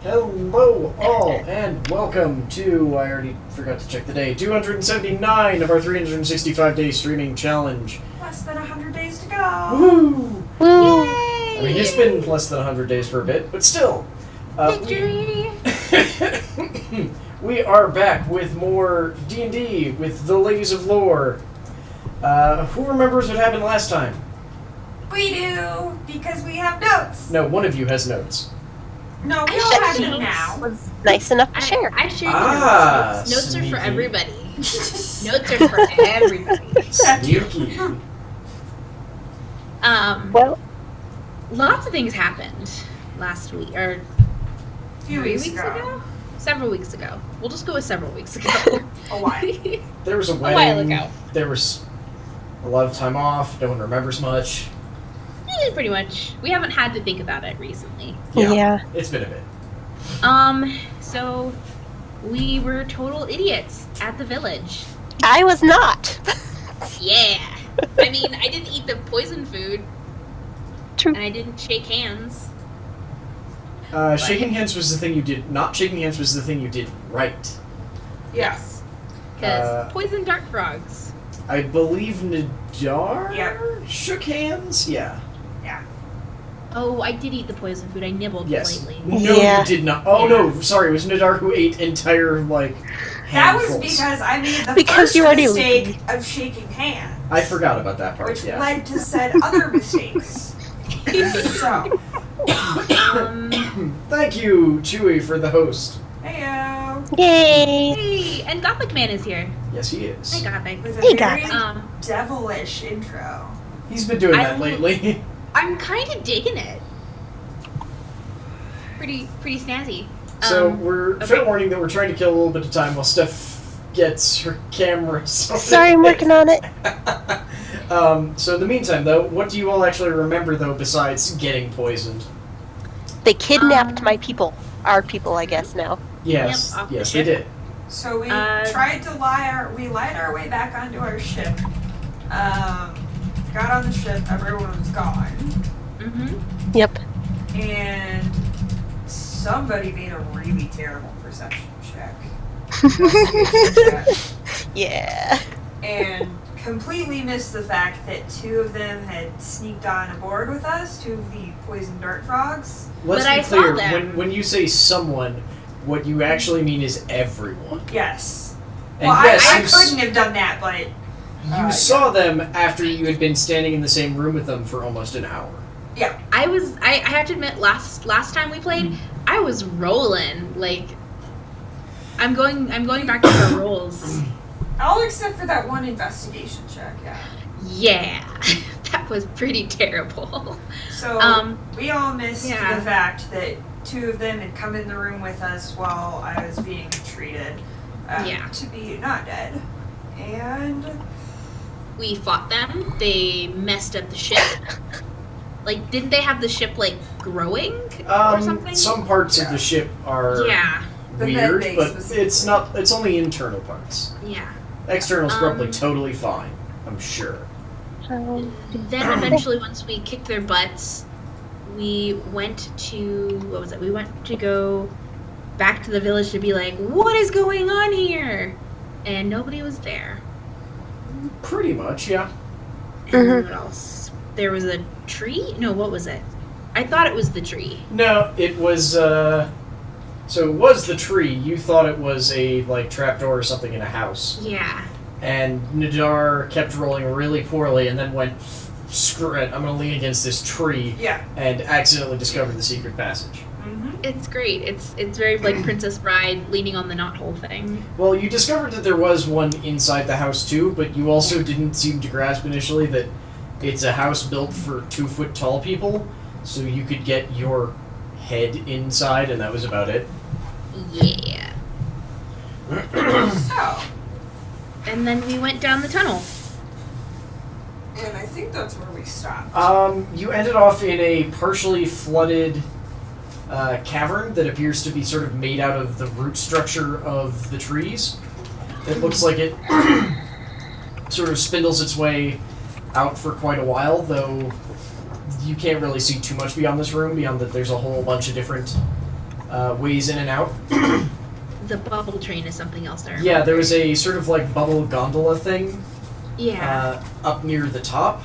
Hello all, and welcome to, I already forgot to check the day, 279 of our 365-day streaming challenge. Less than 100 days to go. Woo! Woo! I mean, it's been less than 100 days for a bit, but still. Victory! We are back with more D&D with the Ladies of Lore. Who remembers what happened last time? We do, because we have notes. No, one of you has notes. No, we I all shared have notes. them now. Was nice enough to share. I shared Ah, the notes. Notes are sneaky. for everybody. Notes are for everybody. Sneaky. Well, Lots of things happened last week, or A few 3 weeks weeks ago. ago? Several weeks ago. We'll just go with several weeks ago. A while. There was a while wedding. ago. There was a lot of time off. No one remembers much. Pretty much. We haven't had to think about it recently. yeah. It's been a bit. So we were total idiots at the village. I was not. Yeah. I mean, I didn't eat the poison food, True. and I didn't shake hands. Shaking hands was the thing you did. Not shaking hands was the thing you did right. Yes. Because poison dart frogs. I believe Nadar Yep. shook hands. Yeah. Yeah. Oh, I did eat the poison food. I nibbled Yes. slightly. No, Yeah. you did not. Oh no, sorry. It was Nadar who ate entire That handfuls. was because I made the Because first you already- mistake of shaking hands. I forgot about that part. Which Yeah. led to said other mistakes. So, Thank you, Chewy, for the host. heyo. Yay! Hey, and Gothic Man is here. Yes, he is. Hi, Gothic. With a Hey, very guys. devilish intro. He's been doing I that don't- lately. I'm kind of digging it. Pretty snazzy. So we're okay. fair warning that we're trying to kill a little bit of time while Steph gets her camera. Sorry, I'm working on it. So in the meantime, though, what do you all actually remember, though, besides getting poisoned? They kidnapped my people. Our people, I guess, now. Yes, Yep, off the yes, they ship. did. So we Uh, lied our way back onto our ship. Got on the ship, everyone was gone. Mm-hmm. Yep. And somebody made a really terrible perception check. Investigation check. Yeah. And completely missed the fact that two of them had sneaked on aboard with us, two of the poison dart frogs. Let's But be I saw clear, them. when you say someone, what you actually mean is everyone. Yes. And Well, yes, I you couldn't have done that, but you saw them after you had been standing in the same room with them for almost an hour. yeah. I have to admit, last time we played, I was rolling. Like, I'm going back to the rolls. All except for that one investigation check, yeah. Yeah. That was pretty terrible. So we all missed yeah. the fact that two of them had come in the room with us while I was being treated Yeah. to be not dead. And We fought them. They messed up the ship. Like, didn't they have the ship, like, growing or something? Some parts of Yeah. the ship are Yeah. The weird, med bay but specifically. it's not. It's only internal parts. Yeah. External's probably Um, totally fine. I'm sure. Then eventually, once we kicked their butts, we went to, what was it? We went to go back to the village to be like, what is going on here? And nobody was there. Pretty much, yeah. And then what else? There was a tree? No, what was it? I thought it was the tree. No, it was. So it was the tree. You thought it was a trapdoor or something in a house, Yeah. and Nadar kept rolling really poorly, and then went, "Screw it! I'm gonna lean against this tree," yeah. and accidentally discovered the secret passage. Mm-hmm. It's great. It's very like Princess Bride leaning on the knothole thing. Well, you discovered that there was one inside the house too, but you also didn't seem to grasp initially that it's a house built for 2-foot tall people, so you could get your head inside, and that was about it. Yeah. So, And then we went down the tunnel. and I think that's where we stopped. You ended off in a partially flooded cavern that appears to be sort of made out of the root structure of the trees. It looks like it sort of spindles its way out for quite a while, though you can't really see too much beyond this room, beyond that there's a whole bunch of different ways in and out. The bubble train is something else there. Yeah, there was a sort of like bubble gondola thing Yeah. up near the top.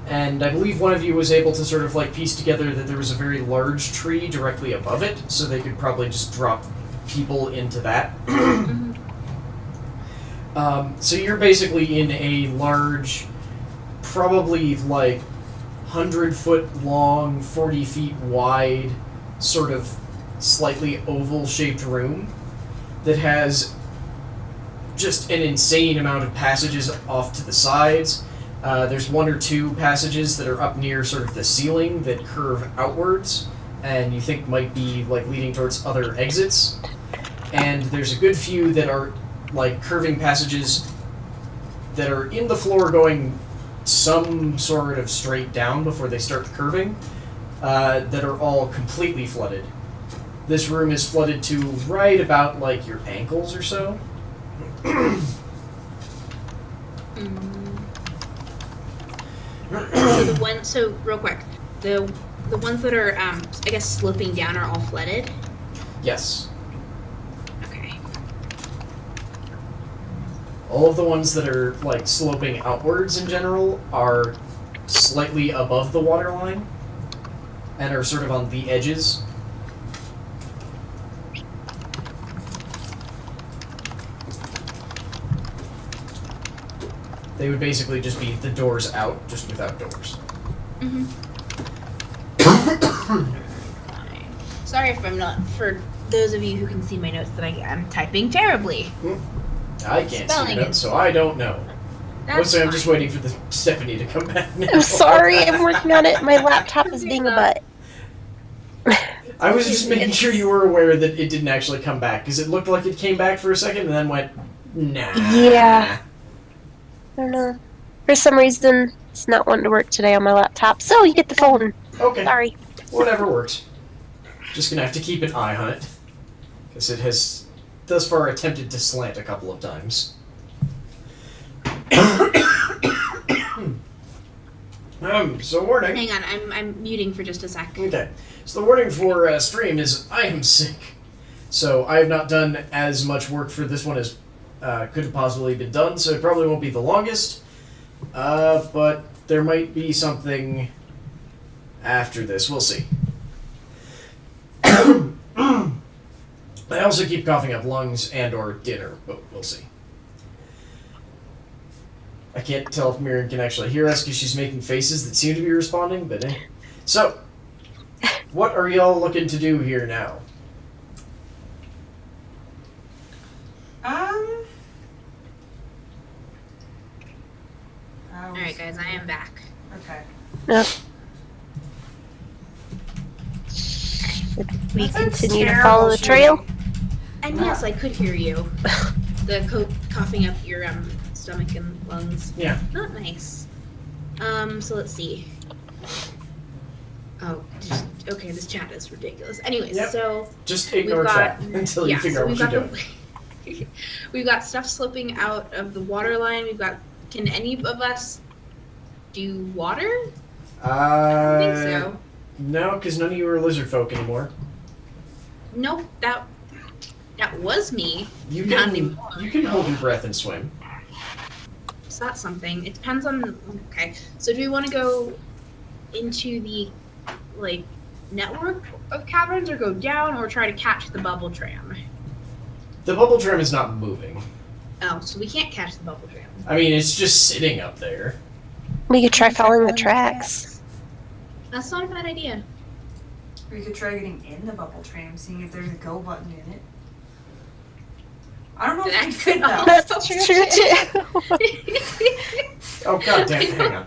And I believe one of you was able to sort of like piece together that there was a very large tree directly above it, so they could probably just drop people into that. Mhm. So you're basically in a large, probably like 100-foot long, 40 feet wide, sort of slightly oval-shaped room that has just an insane amount of passages off to the sides. There's one or two passages that are up near sort of the ceiling that curve outwards, and you think might be like leading towards other exits. And there's a good few that are like curving passages that are in the floor going some sort of straight down before they start curving, that are all completely flooded. This room is flooded to right about like your ankles or so. So real quick, the ones that are I guess sloping down are all flooded. Yes. Okay. All of the ones that are like sloping outwards in general are slightly above the waterline and are sort of on the edges. They would basically just be the doors out, just without doors. Mm-hmm. Sorry if I'm not. For those of you who can see my notes, that I'm typing terribly. I can't see Spelling them, it. so I don't know. That's Mostly, I'm just fine. waiting for the Stephanie to come back now. I'm sorry, I'm working on it. My laptop is being a butt. I was just making sure you were aware that it didn't actually come back, because it looked like it came back for a second and then went, nah. Yeah. I don't know. For some reason, it's not wanting to work today on my laptop, so you get the phone. Okay, Sorry. whatever works. Just gonna have to keep an eye on it, because it has thus far attempted to slant a couple of times. So warning. Hang on, I'm muting for just a sec. Okay, so the warning for stream is I am sick. So I have not done as much work for this one as could have possibly been done, so it probably won't be the longest. But there might be something after this. We'll see. I also keep coughing up lungs and or dinner, but we'll see. I can't tell if Miriam can actually hear us because she's making faces that seem to be responding, but So, what are y'all looking to do here now? Alright, guys, I am back. Okay. Yep. We That's a continue to terrible follow the trail. shape. And yes, I could hear you. The coughing up your stomach and lungs. Yeah. Not nice. So let's see. Oh, okay, this chat is ridiculous. Anyways, Yep. so Just ignore got- chat until you figure out what you're doing. We've got stuff sloping out of the water line. Can any of us do water? I think so. No, because none of you are lizard folk anymore. Nope, that was me. You Not can anymore. you can hold your breath and swim. So that's something. It depends on. Okay, so do we want to go into the network of caverns, or go down, or try to catch the bubble tram? The bubble tram is not moving. Oh, so we can't catch the bubble tram. I mean, it's just sitting up there. We could try following the tracks. That's not a bad idea. We could try getting in the bubble tram, seeing if there's a go button in it. I don't know if That we could could though. That's true too. Oh god damn it, hang on.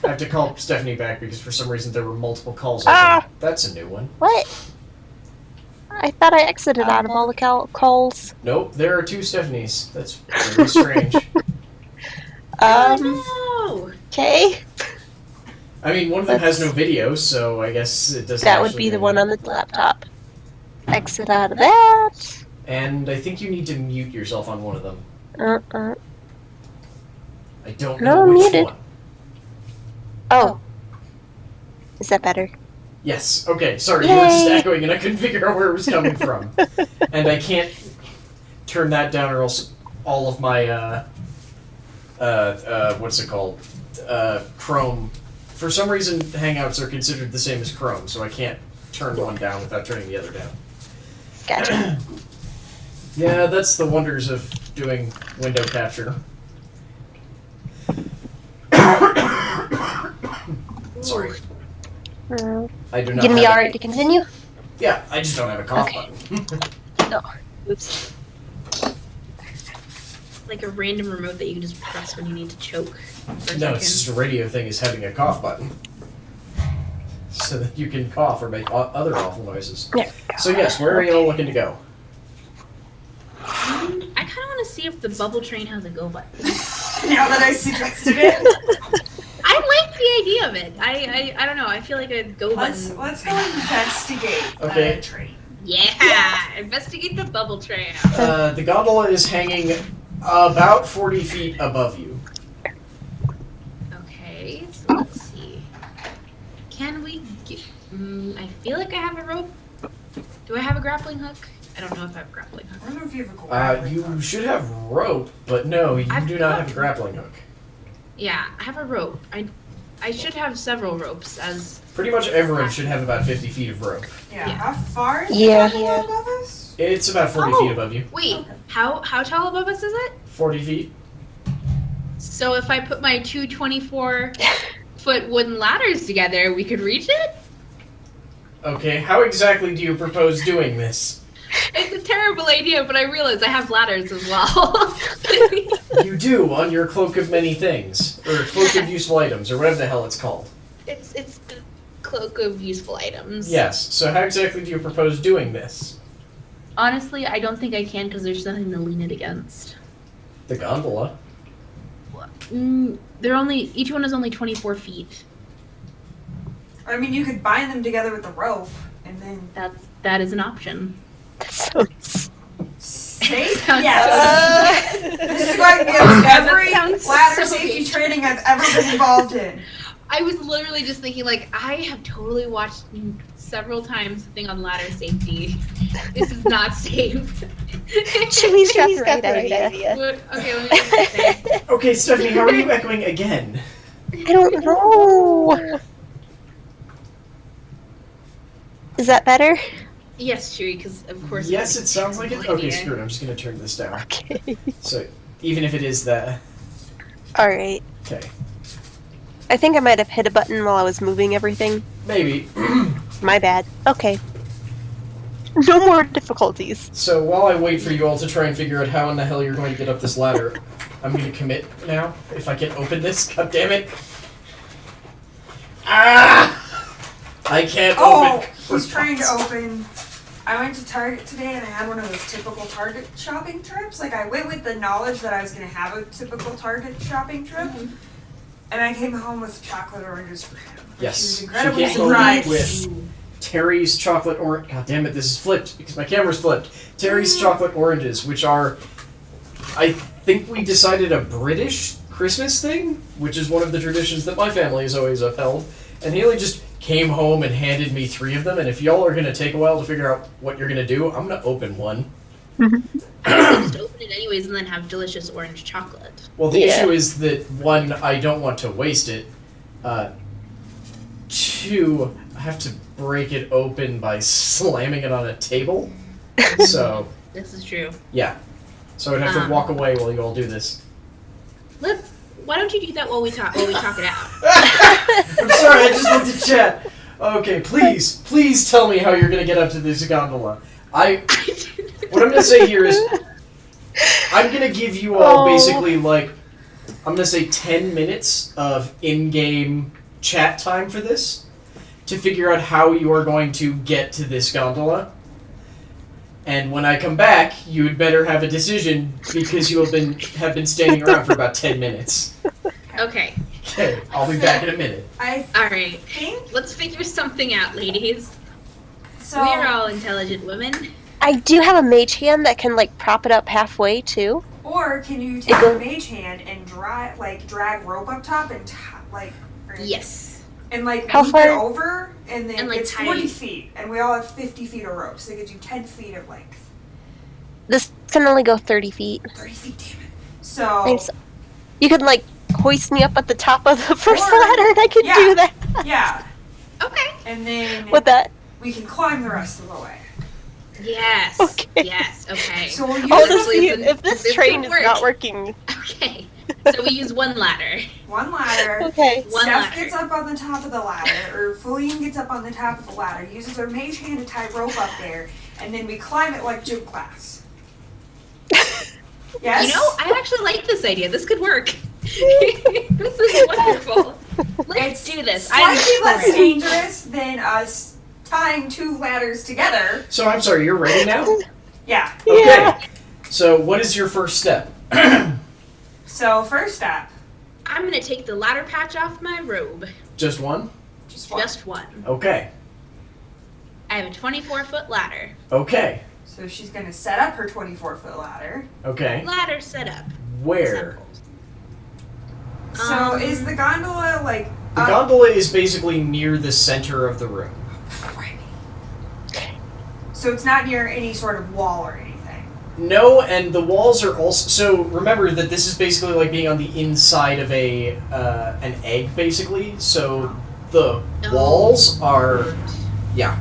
I have to call Stephanie back because for some reason there were multiple calls. Ah! open. That's a new one. What? I thought I exited out of all the calls. Nope, there are two Stephanies. That's very strange. Oh, Okay. I mean, one of them has no That's- video, so I guess it doesn't. That would actually be the matter. one on the laptop. Exit out of that. And I think you need to mute yourself on one of them. I don't No, know which muted. one. Oh. Is that better? Yes. Okay. Sorry, you were just Yay. echoing, and I couldn't figure out where it was coming from. And I can't turn that down, or else all of my what's it called? Chrome. For some reason, Hangouts are considered the same as Chrome, so I can't turn one down without turning the other down. Gotcha. Yeah, that's the wonders of doing window capture. Sorry, I do not. Gonna be have alright to continue? Yeah, I just don't have a cough Okay. button. No. Oops. Like a random remote that you can just press when you need to choke. For a No, second. it's just a radio thing is having a cough button. So that you can cough or make other awful noises. There we go. So yes, where are you all looking to go? I kind of want to see if the bubble train has a go button. Now that I suggested it, I like the idea of it. I don't know. I feel like a go let's button. go investigate Okay. the train. Yeah, investigate the bubble train. The gondola is hanging about 40 feet above you. Okay, so let's see. Can we get... I feel like I have a rope. Do I have a grappling hook? I don't know if I have a grappling hook. I don't know if you have a grappling You hook. should have rope, but no, you I've do not got- have a grappling hook. Yeah, I have a rope. I should have several ropes as... Pretty much everyone should have about 50 feet of rope. Yeah. Yeah. How far is Yeah. the gondola above us? It's about 40 Oh. feet above you. Wait, Okay. how tall above us is it? 40 feet? So if I put my two 24-foot wooden ladders together, we could reach it? Okay, how exactly do you propose doing this? It's a terrible idea, but I realize I have ladders as well. You do, on your Cloak of Many Things. Or Cloak of Useful Items, or whatever the hell it's called. it's the cloak of useful items. Yes, so how exactly do you propose doing this? Honestly, I don't think I can because there's nothing to lean it against. The gondola? Each one is only 24 feet. I mean, you could bind them together with the rope and then That is an option. That sounds... safe. Sounds Yes. so- This is going against every sounds ladder so safety good. training I've ever been involved in. I was literally just thinking, like, I have totally watched several times the thing on ladder safety. This is not safe. Chewy's got the right idea. Okay, let me just say. Okay, Stephanie, how are you echoing again? I don't know. Is that better? Yes, Chewy, because of course. Yes, it sounds like it. Okay, idea. screw it. I'm just gonna turn this down. Okay. So, even if it is the... Alright. Okay. I think I might have hit a button while I was moving everything. Maybe. My bad. Okay. No more difficulties. So, while I wait for you all to try and figure out how in the hell you're going to get up this ladder, I'm gonna commit now. If I can open this, god damn it. Ah! I can't Oh, open. he's trying to open. I went to Target today and I had one of those typical Target shopping trips. Like, I went with the knowledge that I was going to have a typical Target shopping trip. And I came home with chocolate oranges for him. Yes. She was She incredibly came home surprised. with Terry's chocolate orange. God damn it, this is flipped because my camera's flipped. Terry's chocolate oranges, which are, I think we decided a British Christmas thing, which is one of the traditions that my family has always upheld. And Haley just came home and handed me 3 of them. And if y'all are gonna take a while to figure out what you're gonna do, I'm gonna open one. I guess just open it anyways and then have delicious orange chocolate. Well, the Yeah. issue is that 1, I don't want to waste it. 2, I have to break it open by slamming it on a table. So, This is true. yeah. So I'd have to walk away while you all do this. Why don't you do that while we talk it out? I'm sorry, I just looked at chat. Okay, please tell me how you're gonna get up to this gondola. What I'm gonna say here is, I'm gonna give you all basically like, I'm gonna say 10 minutes of in-game chat time for this to figure out how you are going to get to this gondola. And when I come back, you had better have a decision because you have been standing around for about 10 minutes. Okay. Okay, I'll be back in a minute. I Alright. think Let's figure something out, ladies. so. We are all intelligent women. I do have a mage hand that can, like, prop it up halfway, too. Or can you take goes- a mage hand and drag rope up top and or Yes. And like How loop far- it over, and then And, like, it's tie 40 it. feet, and we all have 50 feet of rope, so it gives you 10 feet of length. This can only go 30 feet. 30 feet, damn it. So, Thanks. You could like hoist me up at the top of the first Or- ladder, and I could yeah. do that yeah, Okay. and then with that. we can climb the rest of the way. Yes. Okay. Yes. Okay. So we'll use Oh, this- this, if this this train could is not work. working. Okay. So we use one ladder. one ladder. Okay. One Steph ladder. gets up on the top of the ladder, or Feline gets up on the top of the ladder, uses her mage hand to tie rope up there, and then we climb it like gym class. Yes? You know, I actually like this idea. This could work. This is wonderful. Let's do this. I'm Slightly less for it. dangerous than us tying two ladders together. So I'm sorry, you're ready now? Yeah. Okay. Yeah. So what is your first step? So first step, I'm gonna take the ladder patch off my robe. Just one? just one. Just one. Okay. I have a 24-foot ladder. Okay. So she's gonna set up her 24-foot ladder. Okay. Ladder setup. Where? So Um, is the gondola like The up? gondola is basically near the center of the room. So it's not near any sort of wall or anything. No, and the walls are also. So remember that this is basically like being on the inside of a an egg, basically. So the Oh. walls are. Yeah.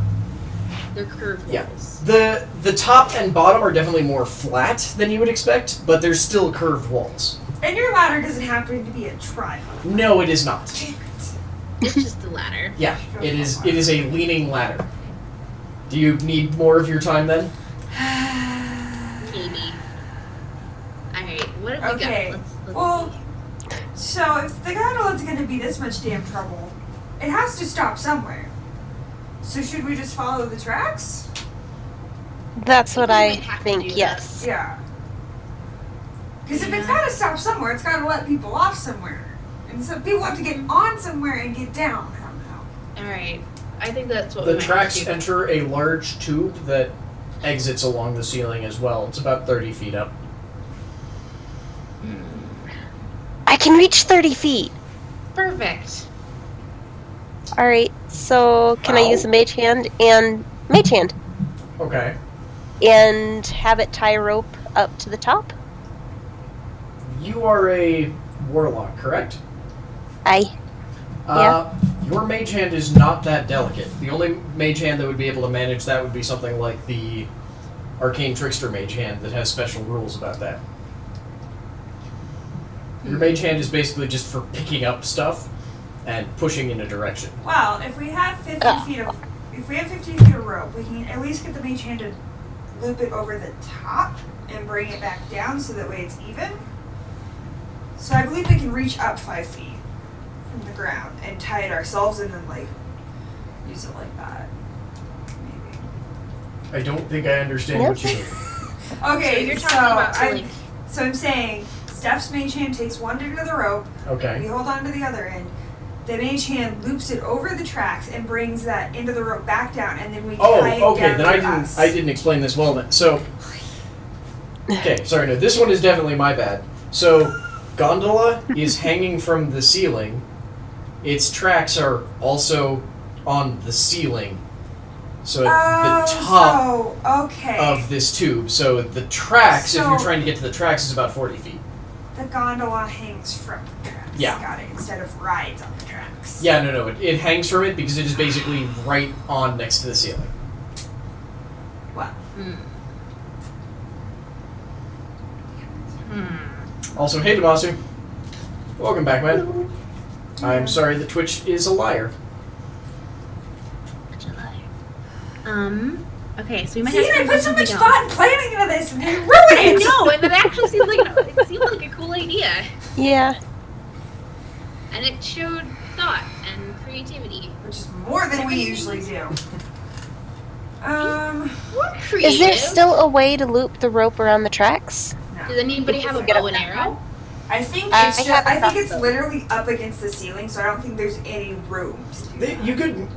They're curved Yeah. walls. The top and bottom are definitely more flat than you would expect, but there's still curved walls. And your ladder doesn't happen to be a tripod. No, it is not. Damn It's just the ladder. Yeah, it is. It is a leaning ladder. Do you need more of your time then? it. Maybe. Alright, what have we Okay, got? Let's well- see. So if the gondola's gonna be this much damn trouble, it has to stop somewhere. So should we just follow the tracks? That's what We I might have to think. do that. Yes. Yeah. Because if it's Yeah. gotta stop somewhere, it's gotta let people off somewhere. And so people have to get on somewhere and get down somehow. Alright. I think that's what we The might tracks have to do. enter a large tube that exits along the ceiling as well. It's about 30 feet up. I can reach 30 feet. Perfect. All right. So can I Ow. use a mage hand and Okay. and have it tie a rope up to the top? You are a warlock, correct? I. Your mage hand is not that delicate. The only mage hand that would be able to manage that would be something like the Arcane Trickster mage hand that has special rules about that. Your mage hand is basically just for picking up stuff and pushing in a direction. Well, if we have 50 Ugh. feet of if we have 50 feet of rope, we can at least get the mage hand to loop it over the top and bring it back down so that way it's even. So I believe we can reach up 5 feet from the ground and tie it ourselves and then like use it like that. Maybe. I don't think I understand what you mean. Okay, So you're talking about to, I'm, like, so I'm saying Steph's mage hand takes one end of the rope, we Okay. hold on to the other end. The mage hand loops it over the tracks and brings that end of the rope back down, and then we tie it Oh, okay. down Then to us. I didn't explain this well then. So, okay, sorry. No, this one is definitely my bad. So, gondola is hanging from the ceiling. Its tracks are also on the ceiling. So at the top Oh, okay. of this tube. So the tracks, if you're So- trying to get to the tracks, is about 40 feet. The gondola hangs from the tracks. Yeah. Got it. Instead of rides on the tracks. Yeah, no. It hangs from it because it is basically right on next to the ceiling. Well, Hmm. Hmm. Also, hey, Damasu. Welcome back, man. I'm sorry that Twitch is a liar. Okay, so we might see, have to I do put so much something thought else. and planning into this, and you ruined I it. know, and it actually seemed like a cool idea, Yeah. and it showed thought and creativity. Which is more than we usually do. We're creative. Is there still a way to loop the rope around the tracks? No. Does anybody have a bow and arrow? I think I it's just, haven't I think thought it's so. literally up against the ceiling, so I don't think there's any room to do that.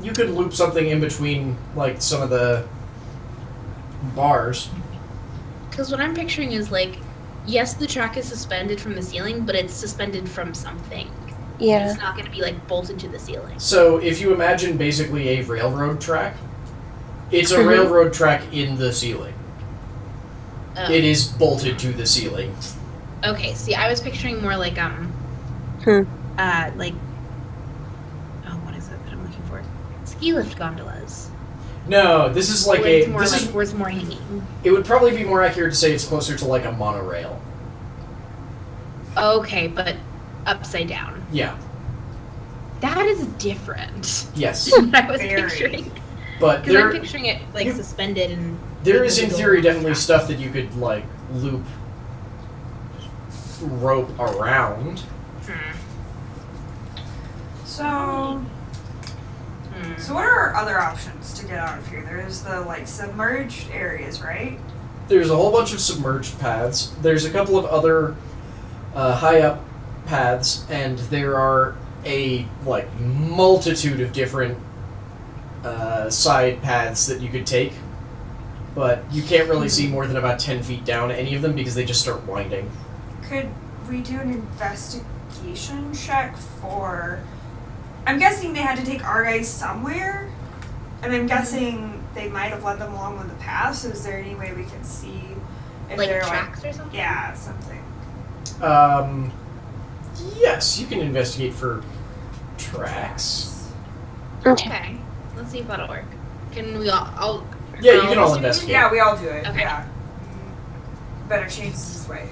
You could loop something in between like some of the bars. Because what I'm picturing is like, yes, the track is suspended from the ceiling, but it's suspended from something. Yeah. It's not going to be like bolted to the ceiling. So if you imagine basically a railroad track, it's a Mhm. railroad track in the ceiling. Oh. It is bolted to the ceiling. Okay, see, I was picturing more like like, oh, what is it that I'm looking for? Ski lift gondolas. No, this is like where a. it's more This like is. where it's more hanging. It would probably be more accurate to say it's closer to like a monorail. Okay, but upside down. Yeah. That is different. Yes. than what I was Very. picturing. But Because I'm there, picturing it like you- suspended and. there is in able to go theory along definitely the track. stuff that you could like loop rope around. Hmm. So, so what are our other options to get out of here? There's the like submerged areas, right? There's a whole bunch of submerged paths. There's a couple of other high up paths, and there are a like multitude of different side paths that you could take. But you can't really see more than about 10 feet down any of them because they just start winding. Could we do an investigation check for? I'm guessing they had to take our guys somewhere, and I'm guessing they might have led them along with the path. So is there any way we can see if Like they're tracks or something? yeah, something? Yes, you can investigate for tracks. Okay. Okay. Let's see if that'll work. Can we all? Yeah, you can all do it? investigate. Yeah, we all do it. Okay. Yeah. Better chances this way.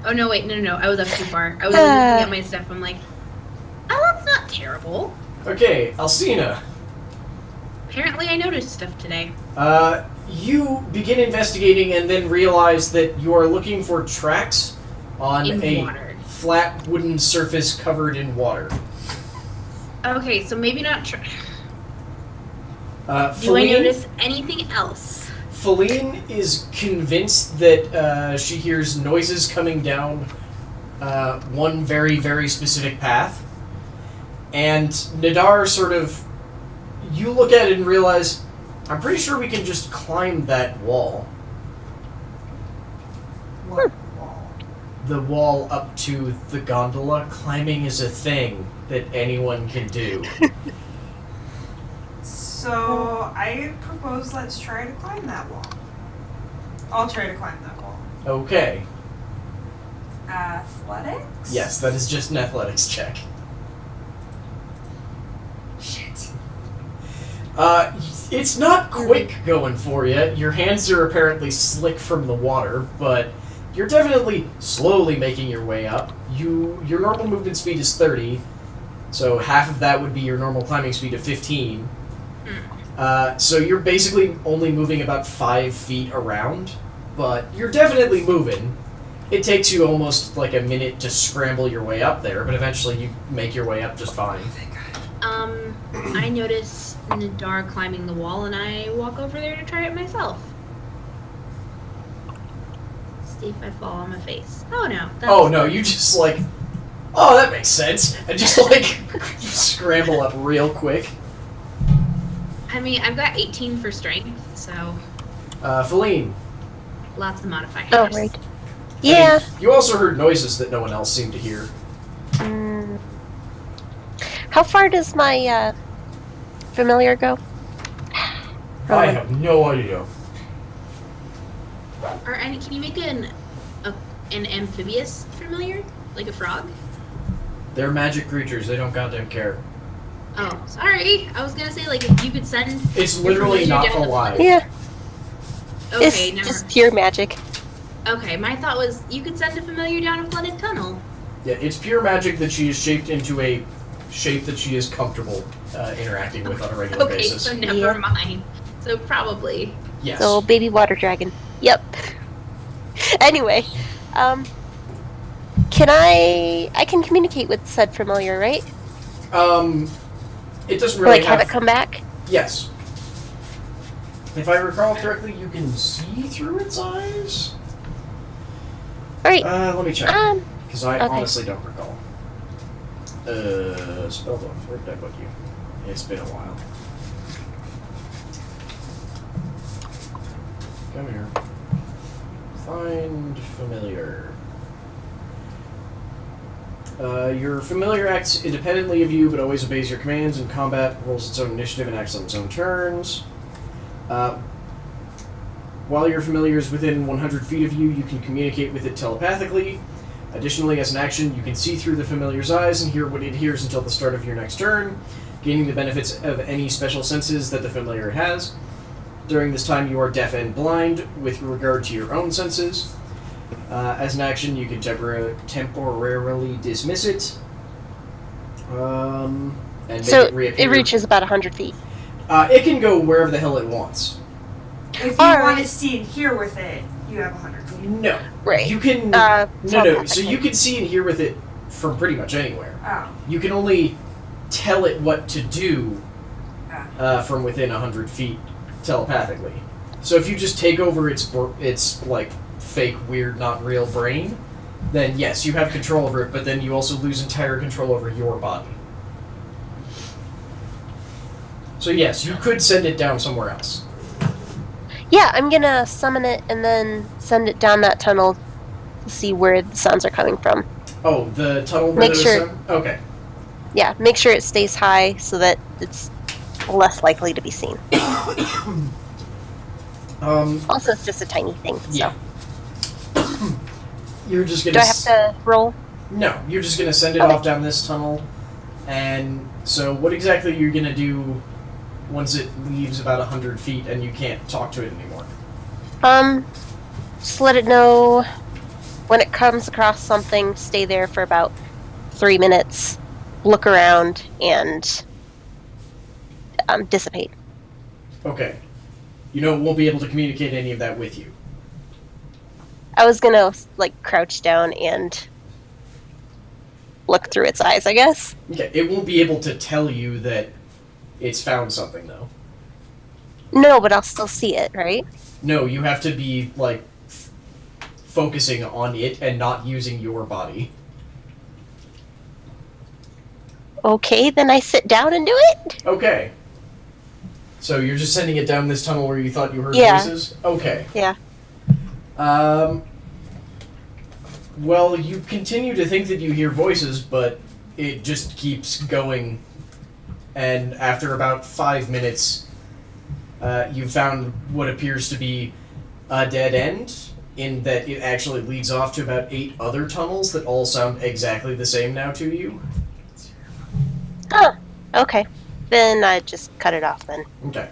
Oh no! Wait, no! I was up too far. I was looking at my stuff. I'm like, oh, that's not terrible. Okay, Alcina. Apparently, I noticed stuff today. You begin investigating and then realize that you are looking for tracks on In a water. flat wooden surface covered in water. Okay, so maybe not. Do I Feline- notice anything else? Feline is convinced that she hears noises coming down one very, very specific path. And Nadar sort of... You look at it and realize, I'm pretty sure we can just climb that wall. What wall? The wall up to the gondola. Climbing is a thing that anyone can do. So I propose let's try to climb that wall. I'll try to climb that wall. Okay. Athletics? Yes, that is just an athletics check. Shit. It's not quick going for you. Your hands are apparently slick from the water, but you're definitely slowly making your way up. Your normal movement speed is 30, so half of that would be your normal climbing speed of 15. So you're basically only moving about 5 feet around, but you're definitely moving. It takes you almost like a minute to scramble your way up there, but eventually you make your way up just fine. I notice Nadar climbing the wall, and I walk over there to try it myself. See if I fall on my face. Oh no. Oh no, you just like, oh, that makes sense, and just like scramble up real quick. I mean, I've got 18 for strength, so Feline. lots of modifiers. Oh, right. Yeah. And you also heard noises that no one else seemed to hear. Mm. How far does my familiar go? I have no idea. Can you make an amphibious familiar, like a frog? They're magic creatures. They don't goddamn care. Oh, sorry. I was gonna say like if you could send. It's your literally familiar not down the- alive. Yeah. Okay, It's never. just pure magic. Okay, my thought was you could send a familiar down a flooded tunnel. Yeah, it's pure magic that she is shaped into a shape that she is comfortable interacting with on a regular Okay, basis. so never Yeah. mind. So probably. Yes. So baby water dragon. Yep. Anyway, can I can communicate with said familiar, right? It doesn't really Like have it come back? Yes. If I recall correctly, you can see through its eyes. Alright. Let me check. Because I okay. honestly don't recall. Spellbook. Where did I put you? It's been a while. Come here. Find familiar. Your familiar acts independently of you, but always obeys your commands in combat, rolls its own initiative, and acts on its own turns. While your familiar is within 100 feet of you, you can communicate with it telepathically. Additionally, as an action, you can see through the familiar's eyes and hear what it hears until the start of your next turn, gaining the benefits of any special senses that the familiar has. During this time, you are deaf and blind with regard to your own senses. As an action, you can temporarily dismiss it. And make So it reappear. it reaches about 100 feet. It can go wherever the hell it wants. If you Alright. want to see and hear with it, you have 100 feet. No. Right. You can... Uh, no. So telepathically. you can see and hear with it from pretty much anywhere. Oh. You can only tell it what to do Ah. from within 100 feet telepathically. So if you just take over its like fake, weird, not real brain, then yes, you have control over it, but then you also lose entire control over your body. So yes, you could send it down somewhere else. Yeah, I'm gonna summon it and then send it down that tunnel to see where the sounds are coming from. Oh, the tunnel where Make there's sure- some? Okay. Yeah, make sure it stays high so that it's less likely to be seen. Also, it's just a tiny thing. So. Yeah. You're just gonna... Do I have to roll? No, you're just gonna send it Okay. off down this tunnel, and so what exactly are you gonna do once it leaves about 100 feet and you can't talk to it anymore? Just let it know when it comes across something, stay there for about 3 minutes, look around, and dissipate. Okay. You know it won't be able to communicate any of that with you. I was gonna, like, crouch down and look through its eyes, I guess. Okay, it won't be able to tell you that it's found something, though. No, but I'll still see it, right? No, you have to be, like, focusing on it and not using your body. Okay, then I sit down and do it. Okay. So you're just sending it down this tunnel where you thought you heard Yeah. voices? Okay. Yeah. Well, you continue to think that you hear voices, but it just keeps going. And after about 5 minutes, you found what appears to be a dead end, in that it actually leads off to about 8 other tunnels that all sound exactly the same now to you. Oh, okay. Then I just cut it off then. Okay.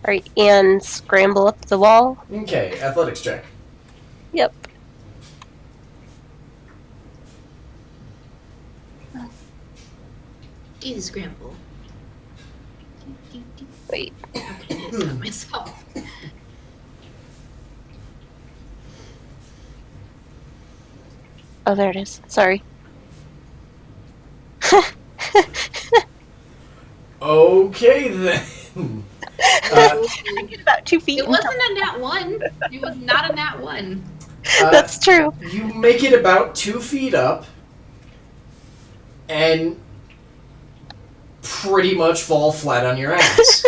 Alright, and scramble up the wall. Okay, athletics check. Yep. Do the scramble. Wait. I'm gonna stop myself. Oh, there it is. Sorry. Okay, then. Get about 2 feet. It wasn't a nat 1. It was not a nat 1. That's true. You make it about 2 feet up, and pretty much fall flat on your ass.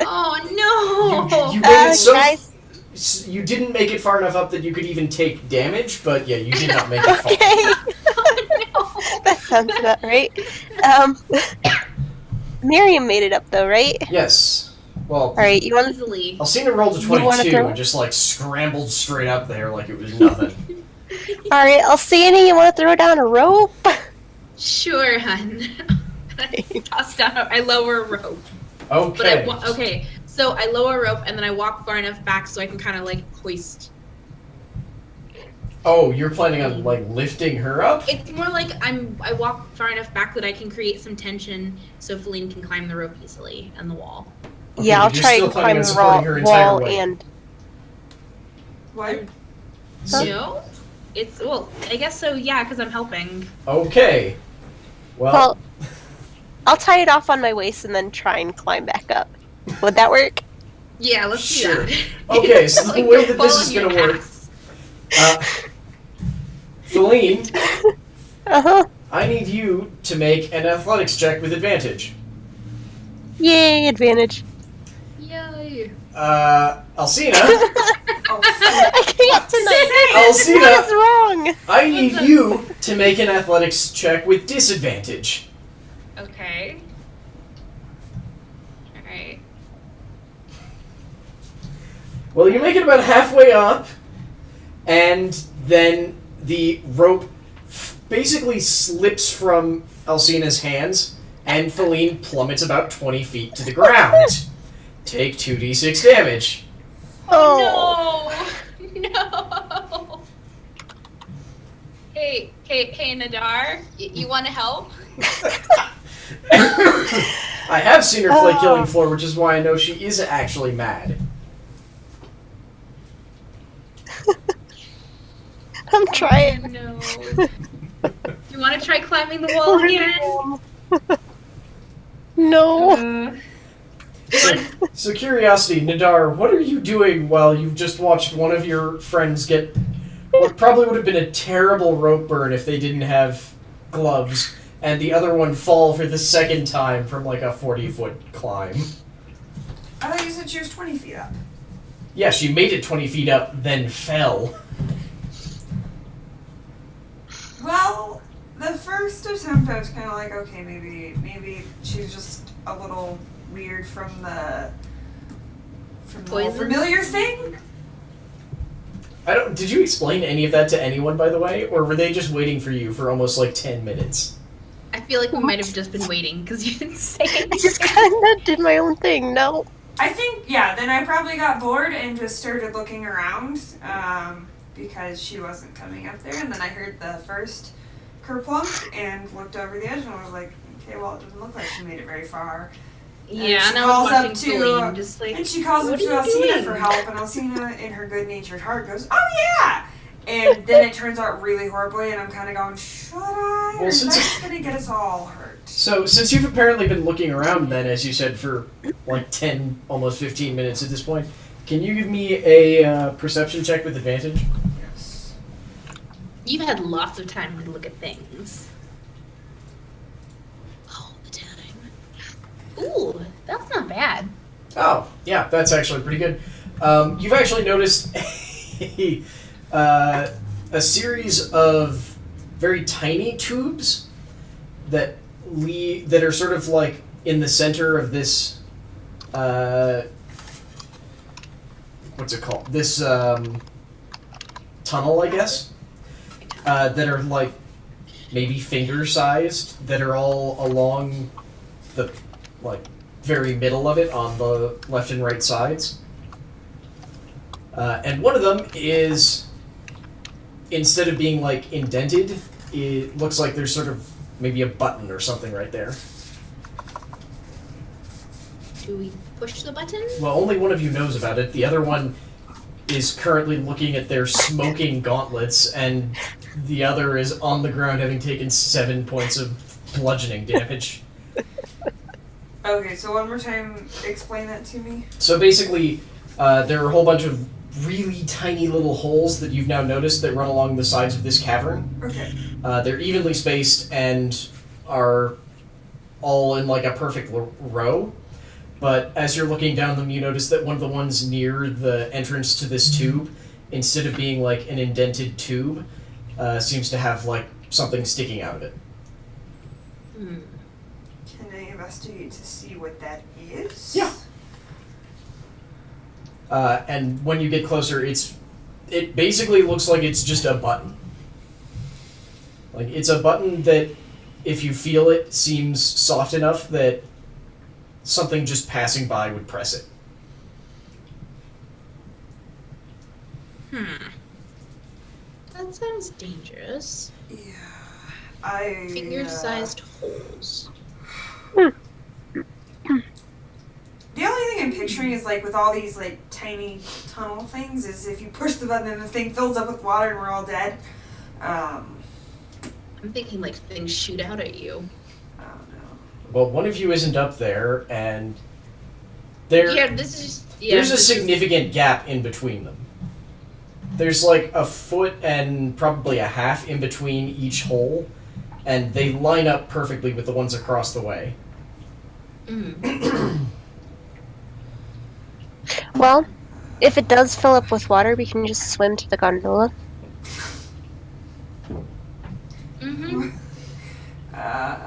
Oh no! You made it so... guys. You didn't make it far enough up that you could even take damage, but yeah, you did not make it far. Okay. Oh, That sounds about right. Miriam made it up though, right? Yes. Well, Alright, you no. want Easily. Alcina rolled a You wanna 22 throw and it? just, like, scrambled straight up there like it was nothing. Alright, Alcina, you want to throw down a rope? Sure, hun. I toss down. I lower a rope. But Okay. okay. So I lower a rope and then I walk far enough back so I can kind of like hoist. Oh, you're planning on, like, lifting her up? It's more like I walk far enough back that I can create some tension so Feline can climb the rope easily and the wall. Okay, Yeah, I'll but you're try still and planning climb on the supporting her entire wall weight. and What? Huh? No, it's well. I guess so. Yeah, because I'm helping. Okay. well, I'll tie it off on my waist and then try and climb back up. Would that work? Yeah, let's Sure. do that. Okay, so the Like, way don't that this fall is on your gonna work- ass. Feline, Uh-huh. I need you to make an athletics check with advantage. Yay, advantage. Yay! Alcina, Oh, I can't tonight. Alcina, What is wrong? I need you to make an athletics check with disadvantage. Okay. Alright. Well, you make it about halfway up, and then the rope basically slips from Alcina's hands, and Feline plummets about 20 feet to the ground. Take 2d6 damage. Oh. No! No! Hey, Nadar, you want to help? I have seen her play Oh. Killing Floor, which is why I know she is actually mad. I'm trying. Oh, no. You want to try climbing the wall again? No. You wanna- So, curiosity, Nadar, what are you doing while you've just watched one of your friends get what probably would have been a terrible rope burn if they didn't have gloves, and the other one fall for the second time from like a 40-foot climb? I thought you said she was 20 feet up. Yeah, she made it 20 feet up, then fell. Well, the first attempt I was kind of like, okay, maybe she's just a little weird from the whole Poison? familiar thing. Did you explain any of that to anyone, by the way, or were they just waiting for you for almost like 10 minutes? I feel like we might have just been waiting because you didn't say anything. I just kind of did my own thing. No. I think, yeah, then I probably got bored and just started looking around because she wasn't coming up there. And then I heard the first kerplunk and looked over the edge and I was like, okay, well, it doesn't look like she made it very far. Yeah, she and I was calls up watching to, Celine, just like, And she calls what up to are you Alcina doing? for help, and Alcina, in her good-natured heart, goes, "Oh yeah!" And then it turns out really horribly, and I'm kind of going, "Should I? Well, Or is since that it- just gonna get us all hurt?" So, since you've apparently been looking around then, as you said, for like 10, almost 15 minutes at this point, can you give me a perception check with advantage? Yes. You've had lots of time to look at things. All the time. Ooh, that's not bad. Oh, yeah, that's actually pretty good. You've actually noticed a series of very tiny tubes that that are sort of like in the center of this what's it called? This tunnel, I guess. That are like maybe finger-sized, that are all along the like very middle of it on the left and right sides. And one of them is, instead of being like indented, it looks like there's sort of maybe a button or something right there. Do we push the button? Well, only one of you knows about it. The other one is currently looking at their smoking gauntlets, and the other is on the ground having taken 7 points of bludgeoning damage. Okay, so one more time, explain that to me. So basically, there are a whole bunch of really tiny little holes that you've now noticed that run along the sides of this cavern. Okay. They're evenly spaced and are all in like a perfect row. But as you're looking down them, you notice that one of the ones near the entrance to this tube, instead of being like an indented tube, seems to have like something sticking out of it. Hmm. Can I investigate to see what that is? Yeah. And when you get closer, it basically looks like it's just a button. Like, it's a button that, if you feel it, seems soft enough that something just passing by would press it. That sounds dangerous. Yeah. I. Finger-sized holes. The only thing I'm picturing is like with all these like tiny tunnel things is if you push the button and the thing fills up with water and we're all dead. I'm thinking like things shoot out at you. I don't know. Well, one of you isn't up there, and there Yeah, this is just. Yeah, there's a this is- significant gap in between them. There's like a foot and probably a half in between each hole, and they line up perfectly with the ones across the way. Mm. Well, if it does fill up with water, we can just swim to the gondola. Mm-hmm.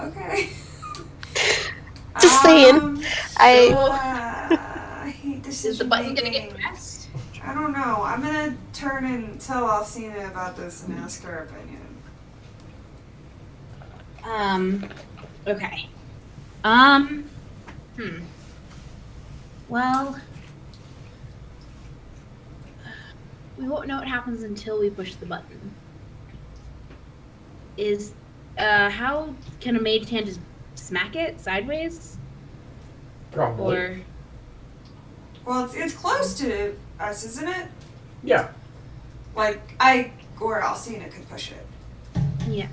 Okay. Just saying. I hate decision Is the button gonna making. get pressed? I don't know. I'm gonna turn and tell Alcina about this and ask her opinion. Okay. Well, we won't know what happens until we push the button. How can a mage hand just smack it sideways? Probably. Or, Well, it's close to us, isn't it? Yeah. Like, or Alcina could push it, yeah.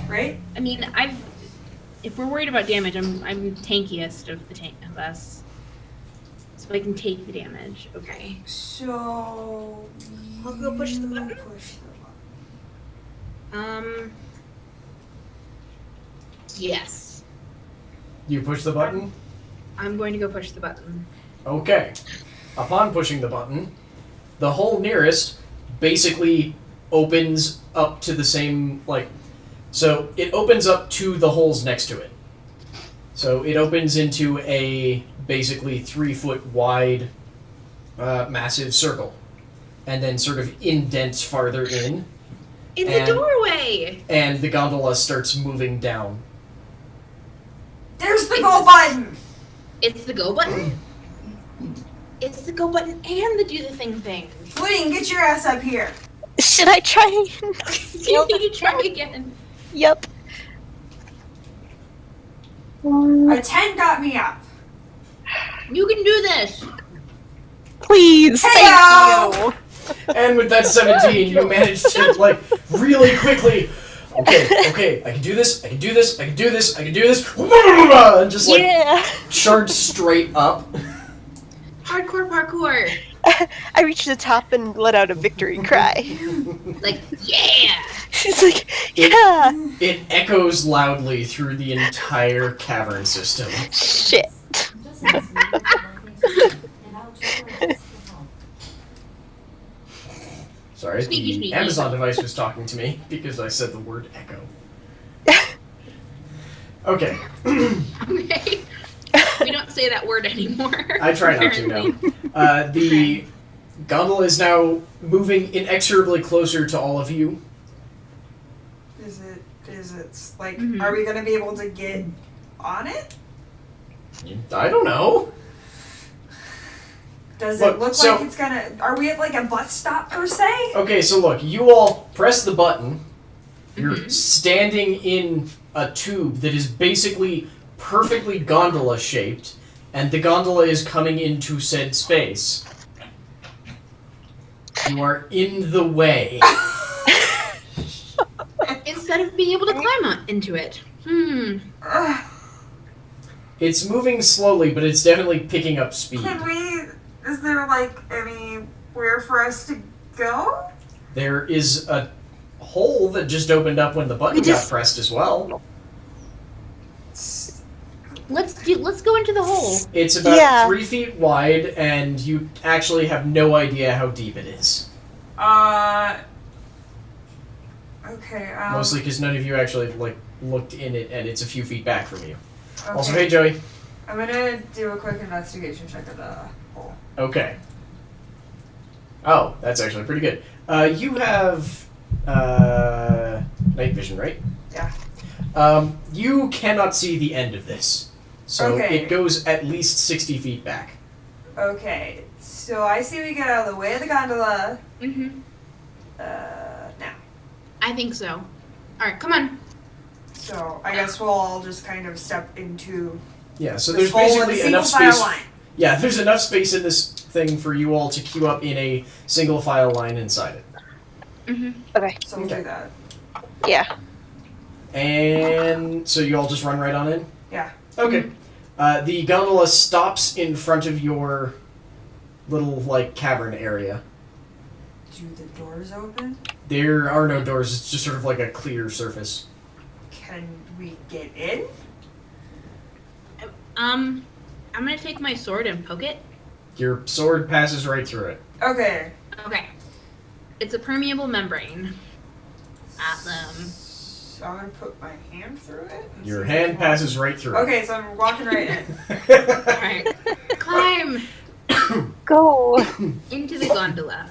right? I mean, if we're worried about damage, I'm tankiest of of us. So I can take the damage. Okay. So... I'll go push the you button. push the button. Yes. You push the button? I'm going to go push the button. Okay. Upon pushing the button, the hole nearest basically opens up to the same, so it opens up to the holes next to it. So it opens into a basically 3-foot wide massive circle. And then sort of indents farther in. It's And- a doorway! And the gondola starts moving down. There's the go button! It's the go button. It's the go button and the do the thing. Pudding, get your ass up here. Should I try? You need to try again. Yep. A 10 got me up. You can do this. Please, Hey-o! thank you. And with that 17, you manage to, really quickly. Okay, I can do this, I can do this, I can do this, I can do this. And just, Yeah. charge straight up. Hardcore parkour. I reached the top and let out a victory cry. Like, yeah. She's like, yeah. It echoes loudly through the entire cavern system. Shit. Sorry, Sneaky, the sneaky. Amazon device was talking to me because I said the word echo. Okay. Okay. We don't say that word anymore. I try not to apparently. now. The gondola is now moving inexorably closer to all of you. Is it like, Mhm. are we gonna be able to get on it? I don't know. Does Look, it look so- like it's gonna, are we at like a bus stop per se? Okay, so look, you all press the button. You're Mhm. standing in a tube that is basically perfectly gondola shaped, and the gondola is coming into said space. You are in the way. Instead of being able to climb into it. Ugh. It's moving slowly, but it's definitely picking up speed. Is there like anywhere for us to go? There is a hole that just opened up when the button We just- got pressed as well. Let's go into the hole. It's about Yeah. 3 feet wide, and you actually have no idea how deep it is. Okay, Mostly because none of you actually looked in it, and it's a few feet back from you. okay. Also, hey Joey. I'm gonna do a quick investigation check of the hole. Okay. Oh, that's actually pretty good. You have night vision, right? Yeah. You cannot see the end of this, so Okay. it goes at least 60 feet back. Okay, so I see we get out of the way of the gondola, Mm-hmm. now. I think so. All right, come on. So I guess we'll all just kind of step into Yeah, so this there's hole in a basically single enough file space. line. Yeah, there's enough space in this thing for you all to queue up in a single file line inside it. Mm-hmm. Okay. So we'll Okay. do that. Yeah. And so you all just run right on in? Yeah. Okay. The gondola stops in front of your little, cavern area. Do the doors open? There are no doors, it's just sort of like a clear surface. Can we get in? I'm gonna take my sword and poke it. Your sword passes right through it. Okay. Okay. It's a permeable membrane. Awesome. So I'm gonna put my hand through it. and Your see if hand it passes right through Okay, so I'm walking right in. it. Alright. Climb Go. into the gondola.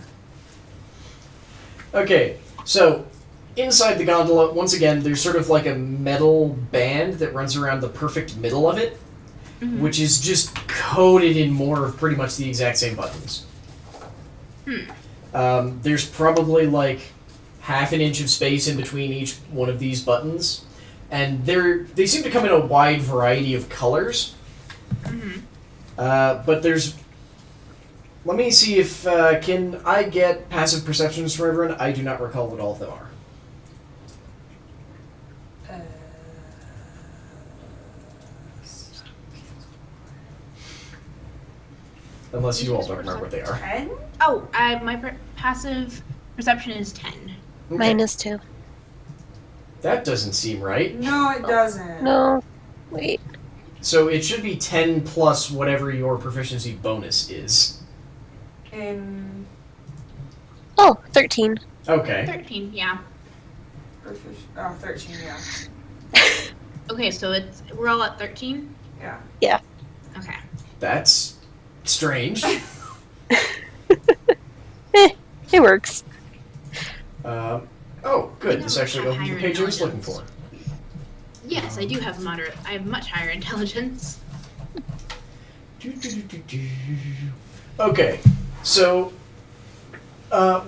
Okay, so inside the gondola, once again, there's sort of like a metal band that runs around the perfect middle of it, Mhm. which is just coated in more of pretty much the exact same buttons. There's probably like half an inch of space in between each one of these buttons, and they seem to come in a wide variety of colors. Mhm. But there's. Let me see if can I get passive perceptions from everyone. I do not recall what all of them are. Unless you all don't remember what they are. 10? Oh, my passive perception is 10. Okay. Mine is 2. That doesn't seem right. No, it doesn't. No. Wait. So it should be 10 plus whatever your proficiency bonus is. In Oh, 13. Okay. 13, yeah. 13, yeah. Okay, so we're all at 13? Yeah. Okay. That's strange. It works. Oh, good. This actually opens the page I was looking for. Yes, I do have I have much higher intelligence. Okay, so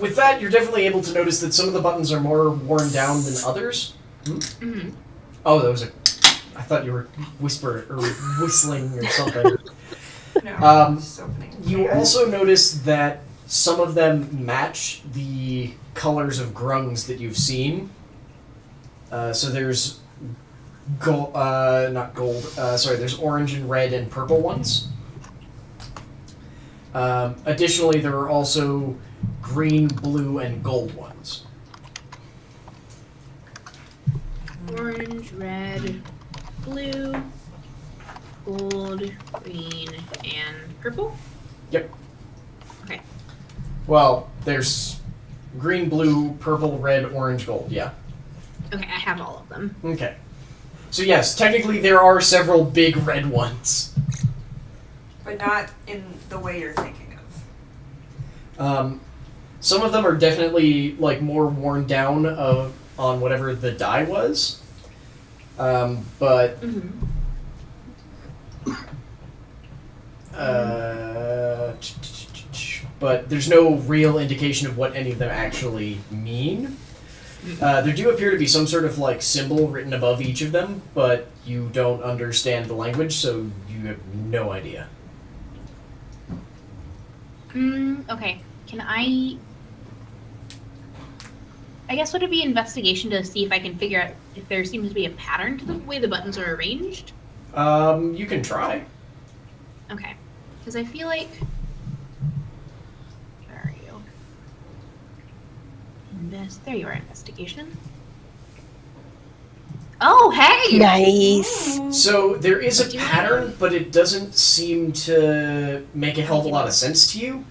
with that, you're definitely able to notice that some of the buttons are more worn down than others. Mm-hmm. Oh, that was I thought you were whistling or something. No, just opening. You also notice that some of them match the colors of grungs that you've seen. So there's gold, not gold. Sorry, there's orange and red and purple ones. Additionally, there are also green, blue, and gold ones. Orange, red, blue, gold, green, and purple? Yep. Okay. Well, there's green, blue, purple, red, orange, gold. Yeah. Okay, I have all of them. Okay. So yes, technically there are several big red ones. But not in the way you're thinking of. Some of them are definitely like more worn down on whatever the die was. But Mm-hmm. But there's no real indication of what any of them actually mean. There do appear to be some sort of like symbol written above each of them, but you don't understand the language, so you have no idea. Okay. Can I guess would it be investigation to see if I can figure out if there seems to be a pattern to the way the buttons are arranged? You can try. Okay. Because I feel like... Where are you? There you are, investigation. Oh, hey! Nice. So there is a Do I- pattern, but it doesn't seem to make a hell of a lot of sense to you.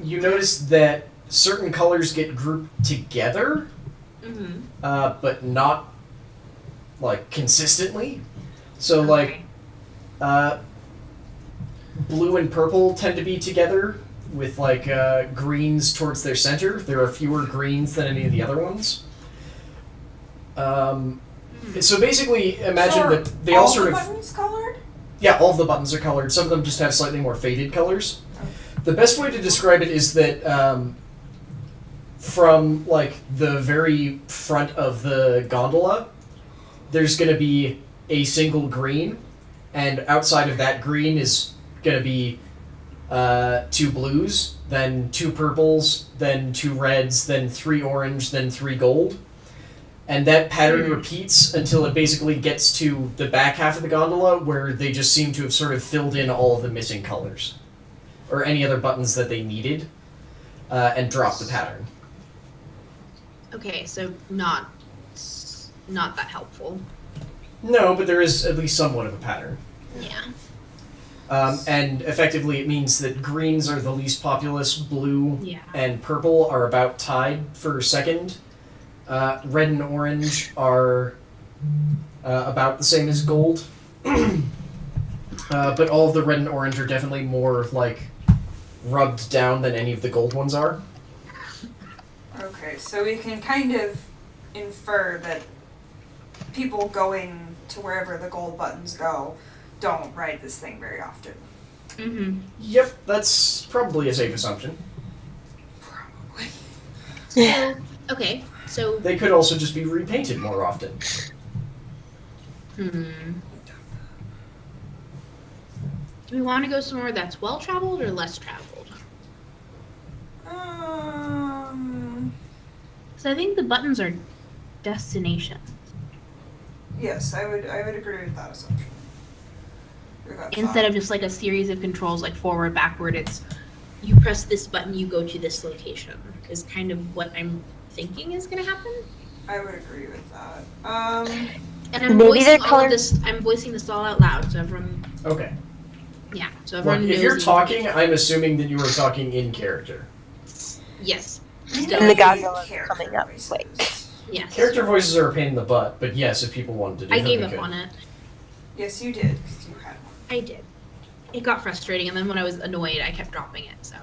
You notice that certain colors get grouped together, Mm-hmm. but not like consistently. So like blue and purple tend to be together with like greens towards their center. There are fewer greens than any of the other ones. So basically, imagine that they all sort of buttons colored? yeah, all of the buttons are colored. Some of them just have slightly more faded colors. The best way to describe it is that from like the very front of the gondola, there's going to be a single green, and outside of that green is going to be 2 blues, then 2 purples, then 2 reds, then 3 orange, then 3 gold. And that pattern repeats until it basically gets to the back half of the gondola, where they just seem to have sort of filled in all of the missing colors. Or any other buttons that they needed, and dropped the pattern. Okay, so not that helpful. No, but there is at least somewhat of a pattern. Yeah. And effectively, it means that greens are the least populous, blue Yeah. and purple are about tied for second. Red and orange are about the same as gold. But all of the red and orange are definitely more, like, rubbed down than any of the gold ones are. Okay, so we can kind of infer that people going to wherever the gold buttons go don't ride this thing very often. Mm-hmm. Yep, that's probably a safe assumption. Probably. So, okay, so They could also just be repainted more often. do we want to go somewhere that's well traveled or less traveled? So I think the buttons are destination. Yes, I would agree with that assumption. Or that Instead thought. of just like a series of controls like forward, backward, it's you press this button, you go to this location. Is kind of what I'm thinking is going to happen. I would agree with that. And I'm Maybe voicing they're all color- of this. I'm voicing this all out loud, so everyone. Okay. Yeah, so Look, everyone knows. if you're the talking, information. I'm assuming that you are talking in character. Yes. And Still, the gondola Character coming up. voices. Wait. yes. Character voices are a pain in the butt, but yes, if people wanted to do I them, gave they up could. on it. Yes, you did, because you had one. I did. It got frustrating, and then when I was annoyed, I kept dropping it. So.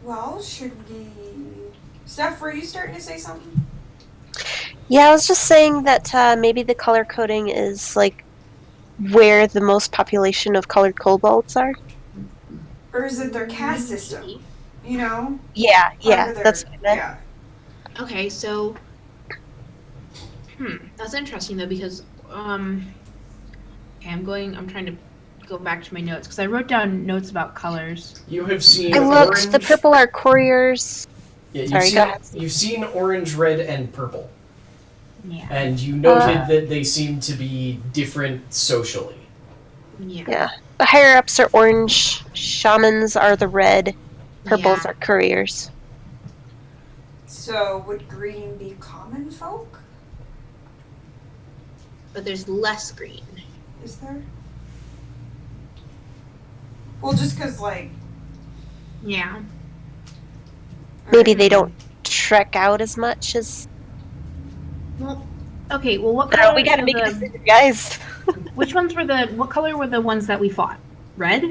Well, should we... Steph, were you starting to say something? Yeah, I was just saying that maybe the color coding is like where the most population of colored kobolds are. Or is it their caste system? You know? Yeah, Under their- that's what I meant. Yeah. Okay, so. That's interesting though because okay, I'm trying to go back to my notes because I wrote down notes about colors. You have seen I looked. The orange. purple are couriers. Yeah, you've Sorry, seen, go ahead. You've seen orange, red, and purple, Yeah. and you noted that they seem to be different socially. Yeah. Yeah. The higher ups are orange. Shamans are the red. Purples Yeah. are couriers. So, would green be common folk? But there's less green. Is there? Well, just because, like... Yeah. Maybe they don't trek out as much as. Well, okay. Well, what I don't know, color? we gotta make a the, decision, guys. which ones were the? What color were the ones that we fought? Red.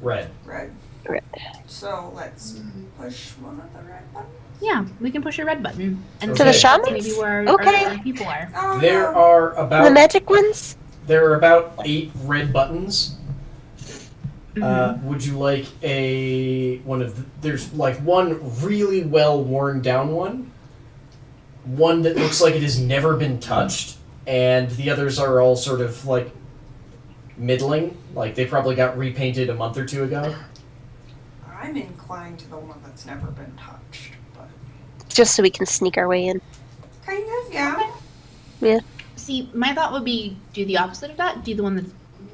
Red. Red. Red. So, let's push one of the red buttons. Yeah, we can push a red button. And To the see shamans? maybe where Okay. our people are. Oh, There no. are The about magic ones? 8 red buttons. Mhm. Would you like there's like one really well worn down one that looks like it has never been touched, and the others are all sort of like middling, like they probably got repainted a month or two ago. I'm inclined to the one that's never been touched, but... Just so we can sneak our way in. Kind of, yeah. See, my thought would be do the opposite of that. Do the one that's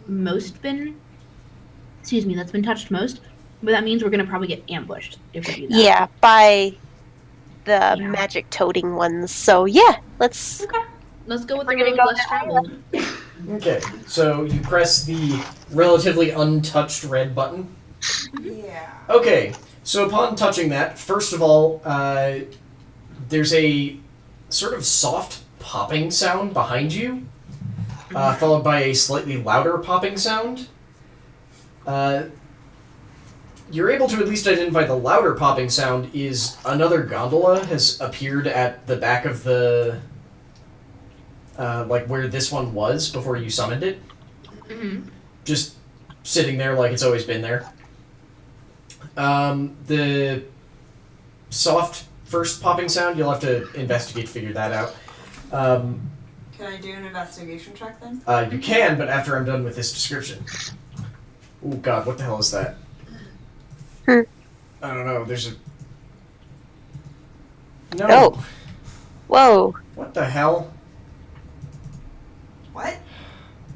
most been. Excuse me, that's been touched most. But that means we're gonna probably get ambushed if we do that. Yeah, by the Yeah. magic toting ones. So yeah, let's. Okay. Let's go with We're the gonna road go less that traveled. Okay, so you press the relatively untouched red button. Yeah. Okay, so upon touching that, first of all, there's a sort of soft popping sound behind you, followed by a slightly louder popping sound. You're able to at least identify the louder popping sound is another gondola has appeared at the back of the, like where this one was before you summoned it. Mm-hmm. Just sitting there like it's always been there. The soft first popping sound, you'll have to investigate to figure that out. Can I do an investigation check then? You can, but after I'm done with this description. Oh god, what the hell is that? Hmm. I don't know, there's a... No! Oh. Whoa. What the hell? What?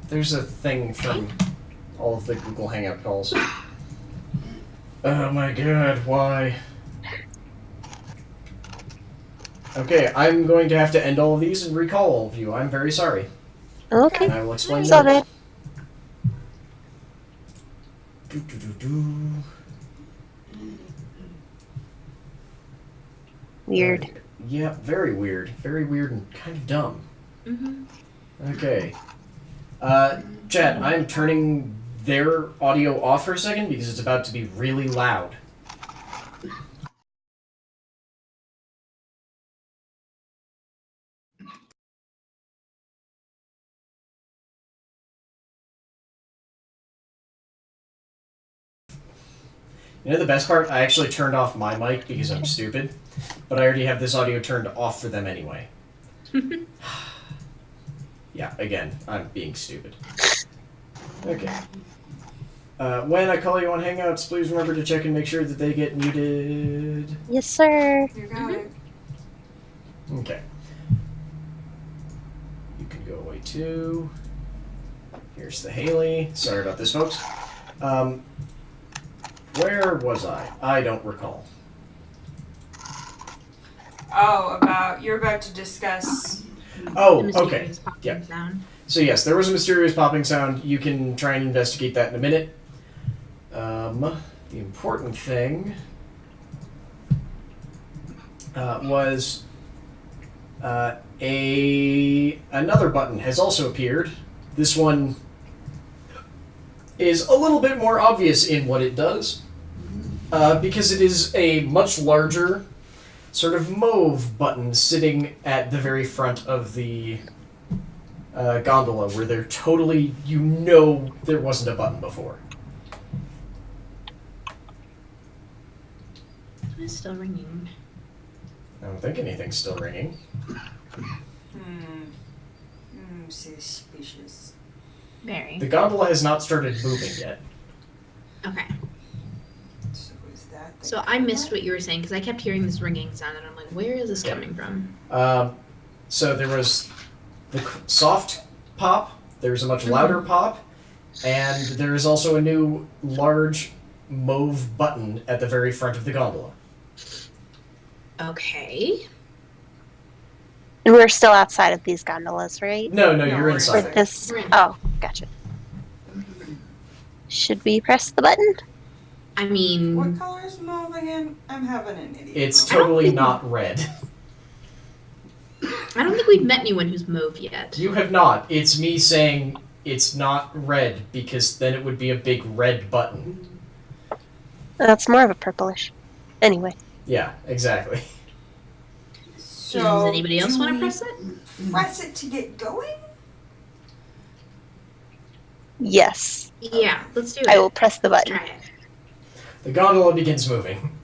There's a thing from all of the Google Hangout calls. Oh my god, why? Okay, I'm going to have to end all of these and recall all of you. I'm very sorry. Okay. And I will explain It's all that. good. Weird. Yeah, very weird. Very weird and kind of dumb. Mm-hmm. Okay. Chad, I am turning their audio off for a second because it's about to be really loud. You know the best part? I actually turned off my mic because I'm stupid, but I already have this audio turned off for them anyway. Yeah, again, I'm being stupid. Okay. When I call you on Hangouts, please remember to check and make sure that they get muted. Yes, sir. You got it. Okay. You can go away too. Here's the Haley. Sorry about this, folks. Where was I? I don't recall. Oh, you're about to discuss. Oh, The okay. mysterious popping Yeah. sound. So yes, there was a mysterious popping sound. You can try and investigate that in a minute. The important thing was another button has also appeared. This one is a little bit more obvious in what it does, because it is a much larger sort of mauve button sitting at the very front of the gondola, where they're totally, there wasn't a button before. It's still ringing. I don't think anything's still ringing. Suspicious. Very. The gondola has not started moving yet. Okay. So is that the So I missed what you were saying because I kept hearing this ringing sound and I'm like, where is this coming from? So there was the soft pop, there's a much louder pop, and there is also a new large mauve button at the very front of the gondola. Okay. And we're still outside of these gondolas, right? No, No, you're we're inside. With this. We're in. Oh, gotcha. Should we press the button? I mean, What color is mauve again? I'm having an idiot. It's I don't totally think- not red. I don't think we've met anyone who's mauve yet. You have not. It's me saying it's not red because then it would be a big red button. That's more of a purplish. Anyway. Yeah, exactly. So Does anybody else do want to we press it? press it to get going? Yes. Yeah, let's do it. I will press the Let's button. try it. The gondola begins moving.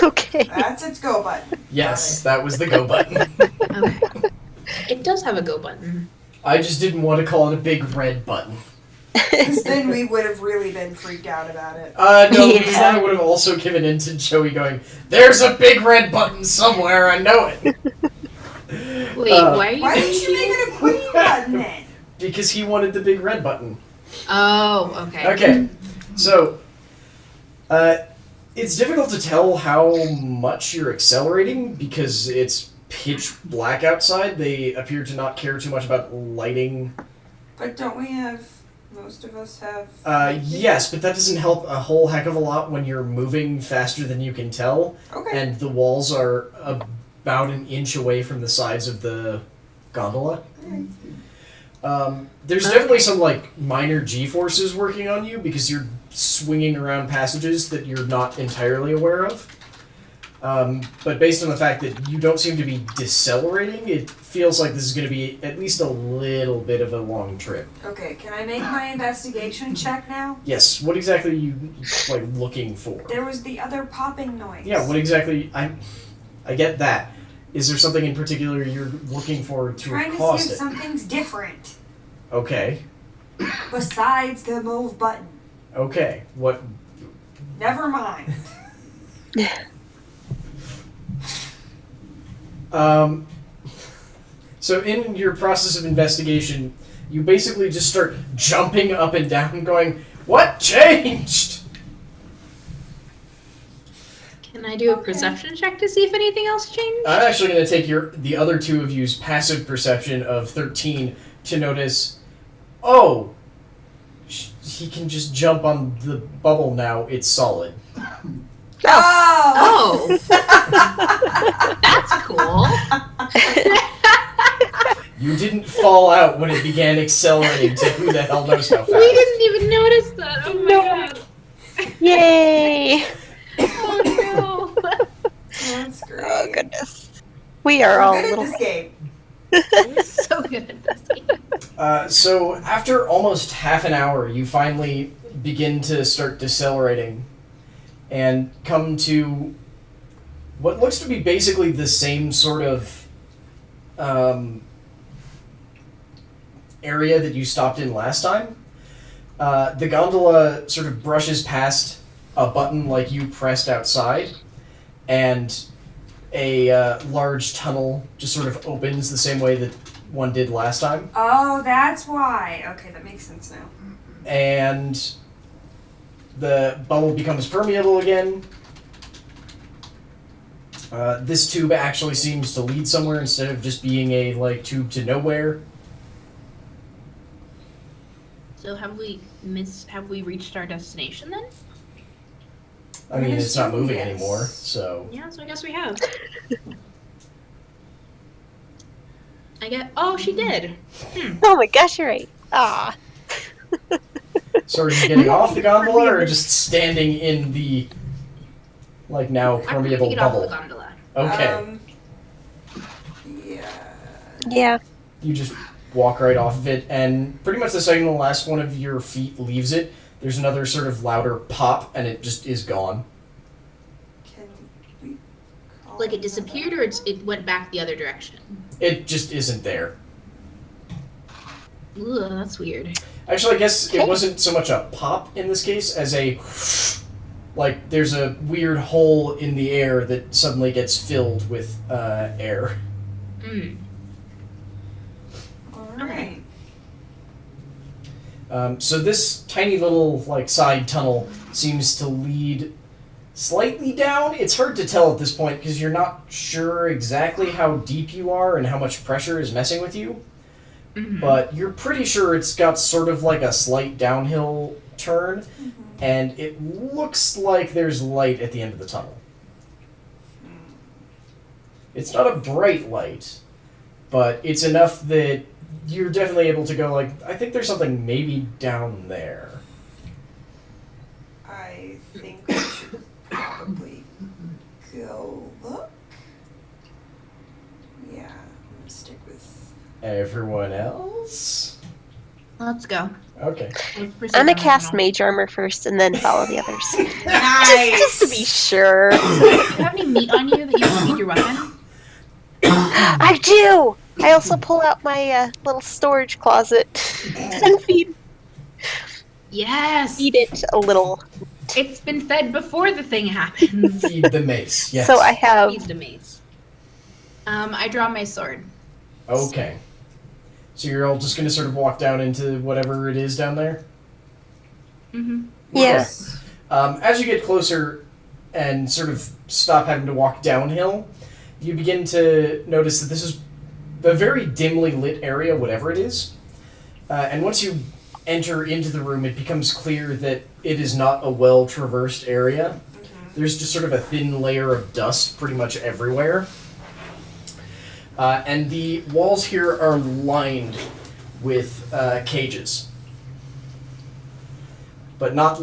Okay. That's its go button. Yes, that was the go button. Okay. It does have a go button. I just didn't want to call it a big red button. Because then we would have really been freaked out about it. No, because Yeah. that would have also given in to Joey going, "There's a big red button somewhere, I know it." Wait, why are you Why didn't you make it a green button then? Because he wanted the big red button. Oh, okay. Okay, so, it's difficult to tell how much you're accelerating because it's pitch black outside. They appear to not care too much about lighting. But don't we have, most of us have... Yes, but that doesn't help a whole heck of a lot when you're moving faster than you can tell, Okay. and the walls are about an inch away from the sides of the gondola. There's definitely some like minor G-forces working on you because you're swinging around passages that you're not entirely aware of. But based on the fact that you don't seem to be decelerating, it feels like this is going to be at least a little bit of a long trip. Okay, can I make my investigation check now? Yes, what exactly are you like looking for? There was the other popping noise. Yeah, what exactly? I get that. Is there something in particular you're looking for to Trying have to see caused if it? something's different Okay. besides the move button. Okay. What? Never mind. So in your process of investigation, you basically just start jumping up and down, going, "What changed?" Can I do a perception check to see if anything else changed? I'm actually going to take the other two of you's passive perception of 13 to notice, oh, he can just jump on the bubble now. It's solid. Oh! That's cool. You didn't fall out when it began accelerating to who the hell knows how fast. We didn't even notice that. Oh my god. Yay! Oh That's great. Oh goodness. We are all I'm good little. at this game. no. We're so good at this game. So after almost half an hour, you finally begin to start decelerating and come to what looks to be basically the same sort of area that you stopped in last time. The gondola sort of brushes past a button like you pressed outside, and a large tunnel just sort of opens the same way that one did last time. Oh, that's why. Okay, that makes sense now. And the bubble becomes permeable again. This tube actually seems to lead somewhere instead of just being a tube to nowhere. So have we reached our destination then? I mean, it's not moving Yes. anymore, so Yeah, so I guess we have. Oh, she did. Oh my gosh, you're right. Ah. so are you getting off the gondola or just standing in the now I'm permeable gonna get off bubble? the gondola. Okay, Yeah. Yeah. you just walk right off of it, and pretty much the second the last one of your feet leaves it, there's another sort of louder pop, and it just is gone. Can we call Like it disappeared, or it went back the other direction? It just isn't there. Ugh, that's weird. Actually, I guess it wasn't so much a pop in this case as a there's a weird hole in the air that suddenly gets filled with air. Hmm. Alright. So this tiny little side tunnel seems to lead slightly down. It's hard to tell at this point because you're not sure exactly how deep you are and how much pressure is messing with you. Mhm. But you're pretty sure it's got sort of a slight downhill turn, and it looks like there's light at the end of the tunnel. It's not a bright light, but it's enough that you're definitely able to go I think there's something maybe down there. I think we should probably go look. Yeah, I'm gonna stick with. Everyone else? Let's go. Okay. Let's proceed I'm gonna on cast tunnel. mage armor first and then follow the others. Nice! just to be sure. Do you have any meat on you that you can feed your weapon? I do! I also pull out my little storage closet and feed Yes. it a little. It's been fed before the thing happens. Feed the mace, yes. So I have. Feeds the maze. I draw my sword. Okay. So you're all just gonna sort of walk down into whatever it is down there? Mm-hmm. Yeah. As you get closer and sort of stop having to walk downhill, you begin to notice that this is a very dimly lit area, whatever it is. And once you enter into the room, it becomes clear that it is not a well-traversed area. There's just sort of a thin layer of dust pretty much everywhere. And the walls here are lined with cages. But not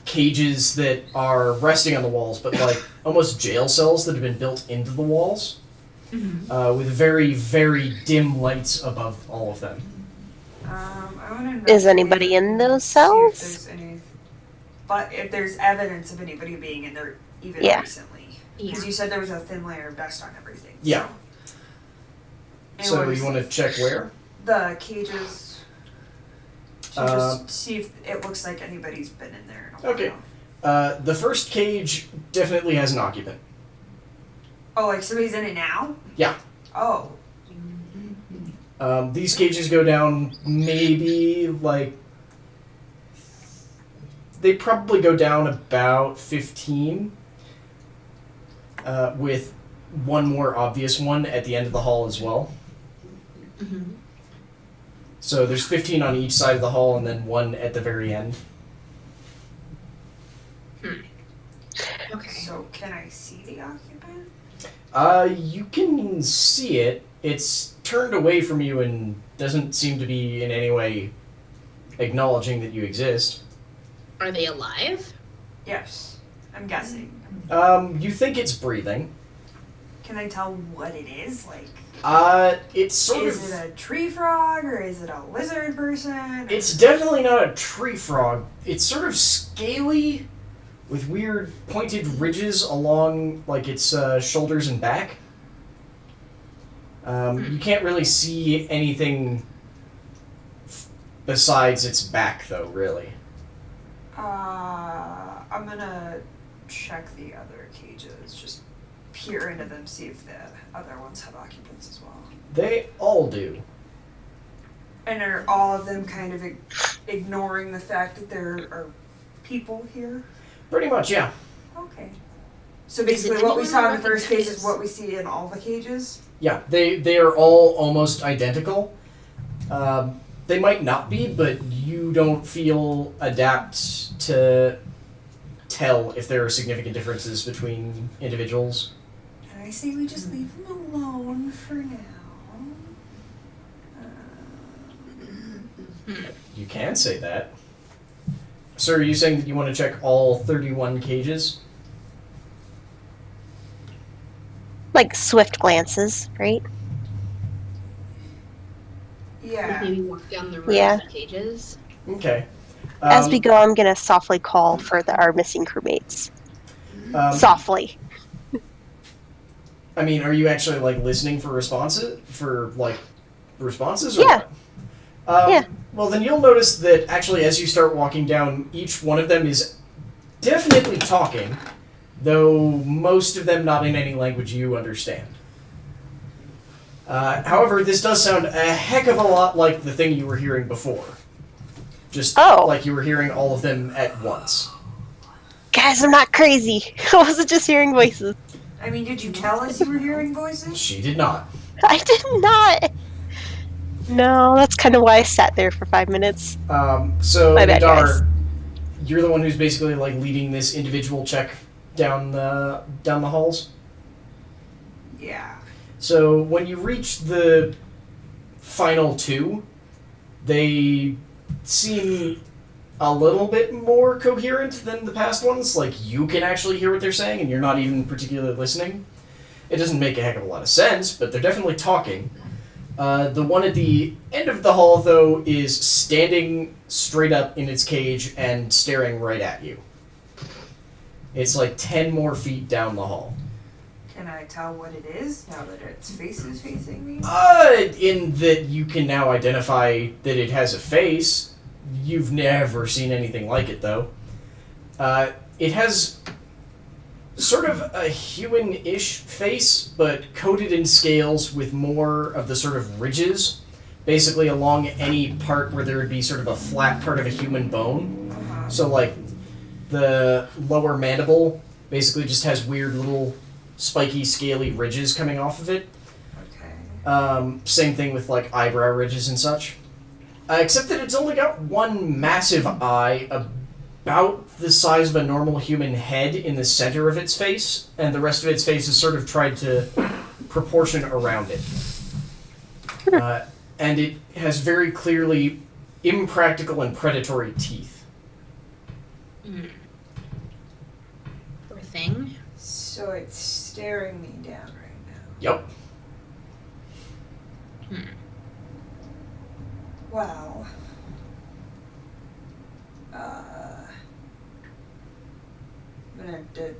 cages that are resting on the walls, but almost jail cells that have been built into the walls. Mm-hmm. With very, very dim lights above all of them. I want Is anybody in those cells? But if there's evidence of anybody being in there even Yeah. recently. Yeah. Because you said there was a thin layer of dust on everything. Yeah. So Anyways, you want to check where? the cages to Uh, just see if it looks like anybody's been in there in a Okay. while. The first cage definitely has an occupant. Oh, like somebody's in it now? Yeah. Oh. These cages go down maybe they probably go down about 15, with one more obvious one at the end of the hall as well. Mm-hmm. So there's 15 on each side of the hall, and then one at the very end. Okay. So can I see the occupant? You can see it. It's turned away from you and doesn't seem to be in any way acknowledging that you exist. Are they alive? Yes, I'm guessing. You think it's breathing. Can I tell what it is? Like, It's sort is of... it a tree frog or is it a lizard person? It's definitely not a tree frog. It's sort of scaly, with weird pointed ridges along, like, its shoulders and back. You can't really see anything besides its back, though, really. I'm gonna check the other cages, just peer into them, see if the other ones have occupants as well. They all do. And are all of them kind of ignoring the fact that there are people here? Pretty much, yeah. Okay. So basically what we saw in the first case is what we see in all the cages? Yeah, they are all almost identical. They might not be, but you don't feel adapt to tell if there are significant differences between individuals. And I say we just leave them alone for now. You can say that. So are you saying that you want to check all 31 cages? Like swift glances, right? Yeah. Maybe walk down the rows Yeah. of cages. Okay. As we go, I'm gonna softly call for our missing crewmates. Softly. I mean, are you actually like listening for responses? Or Yeah. what? Yeah. Well, then you'll notice that actually, as you start walking down, each one of them is definitely talking, though most of them not in any language you understand. However, this does sound a heck of a lot like the thing you were hearing before. Just like you were hearing all of them at once. Guys, I'm not crazy. I wasn't just hearing voices. I mean, did you tell us you were hearing voices? She did not. I did not. No, that's kind of why I sat there for 5 minutes. So My bad, guys. Nadar, you're the one who's basically like leading this individual check down the halls. Yeah. So when you reach the final two, they seem a little bit more coherent than the past ones. Like, you can actually hear what they're saying, and you're not even particularly listening. It doesn't make a heck of a lot of sense, but they're definitely talking. The one at the end of the hall, though, is standing straight up in its cage and staring right at you. It's like 10 more feet down the hall. Can I tell what it is now that its face is facing me? In that you can now identify that it has a face. You've never seen anything like it, though. It has sort of a human-ish face, but coated in scales with more of the sort of ridges, basically along any part where there would be sort of a flat part of a human bone. So, like, the lower mandible basically just has weird little spiky, scaly ridges coming off of it. Okay. Same thing with, like, eyebrow ridges and such. Except that it's only got one massive eye, about the size of a normal human head in the center of its face, and the rest of its face is sort of tried to proportion around it. And it has very clearly impractical and predatory teeth. Poor thing. So it's staring me down right now. Yep. Wow. I'm gonna have to...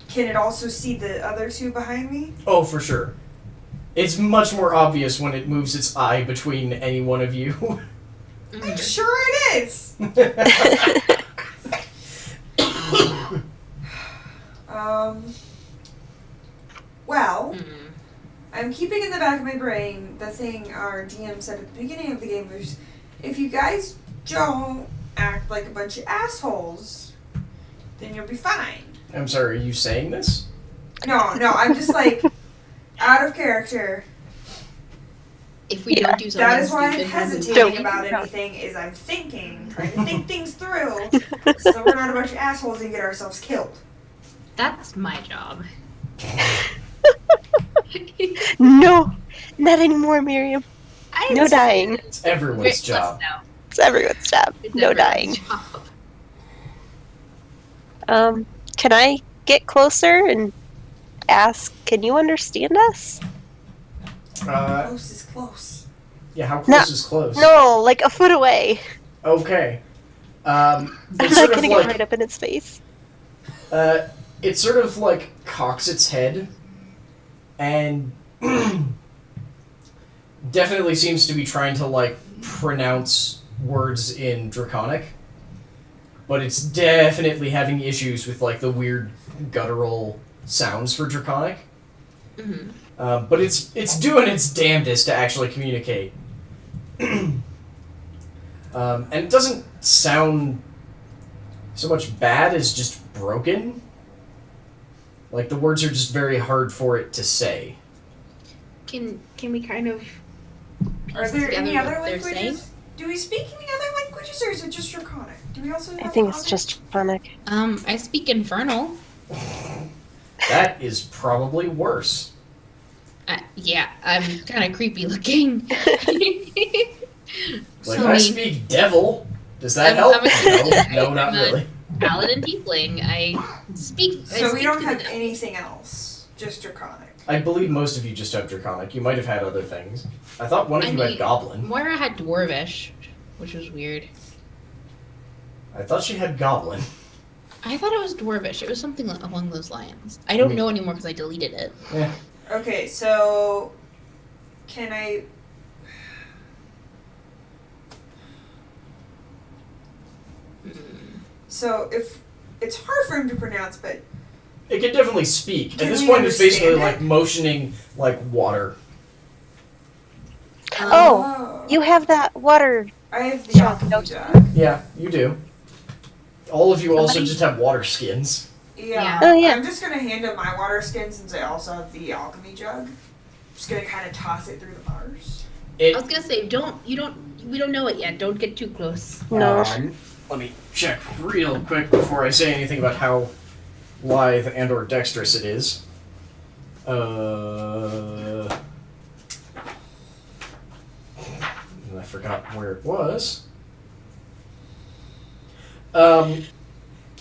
Can it also see the other two behind me? Oh, for sure. It's much more obvious when it moves its eye between any one of you. I'm sure it is! Well, I'm keeping in the back of my brain the thing our DM said at the beginning of the game, which is, if you guys don't act like a bunch of assholes, then you'll be fine. I'm sorry, are you saying this? No, I'm just like, out of character. If we don't do something That is why I'm stupid, then we hesitating won't. about anything, is I'm thinking, trying to think things through, so we're not a bunch of assholes and get ourselves killed. That's my job. No, not anymore, Miriam. No dying. It's everyone's job. It's everyone's job. It's No everyone's dying. job. Can I get closer and ask, can you understand us? Close is close. Yeah, how No. close is close? No, like a foot away. Okay. I'm It's not sort of gonna get like right up in its face. it sort of like cocks its head and definitely seems to be trying to like pronounce words in Draconic, but it's definitely having issues with like the weird guttural sounds for Draconic. Mhm. But it's doing its damnedest to actually communicate. And it doesn't sound so much bad as just broken. Like, the words are just very hard for it to say. Can we kind of Are piece there any together other what they're saying? languages? Do we speak any other languages, or is it just Draconic? Do we also have I think it's other? just Draconic. I speak Infernal. That is probably worse. Yeah, I'm kind of creepy looking. Like, So I mean. speak devil. Does that I'm help? a- No, not I'm a- really. Paladin Tiefling. I speak. I So we speak don't to have them. anything else, just Draconic. I believe most of you just have Draconic. You might have had other things. I thought one of I you mean- had Goblin. Moira had Dwarvish, which was weird. I thought she had Goblin. I thought it was Dwarvish. It was something along those lines. I don't know anymore because I deleted it. Yeah. Okay, so can I? So if it's hard for him to pronounce, but It can definitely speak. At Can this we point, it's basically understand like it? motioning like water. Oh, you have that water. I have the Jug, alchemy don't jug. Yeah, you do. All of you also Somebody- just have water skins. Yeah. Oh, yeah. I'm just gonna hand him my water skin since I also have the alchemy jug. Just gonna kind of toss it through the bars. It. I was gonna say, we don't know it yet. Don't get too close. No. Let me check real quick before I say anything about how lithe and or dexterous it is. I forgot where it was.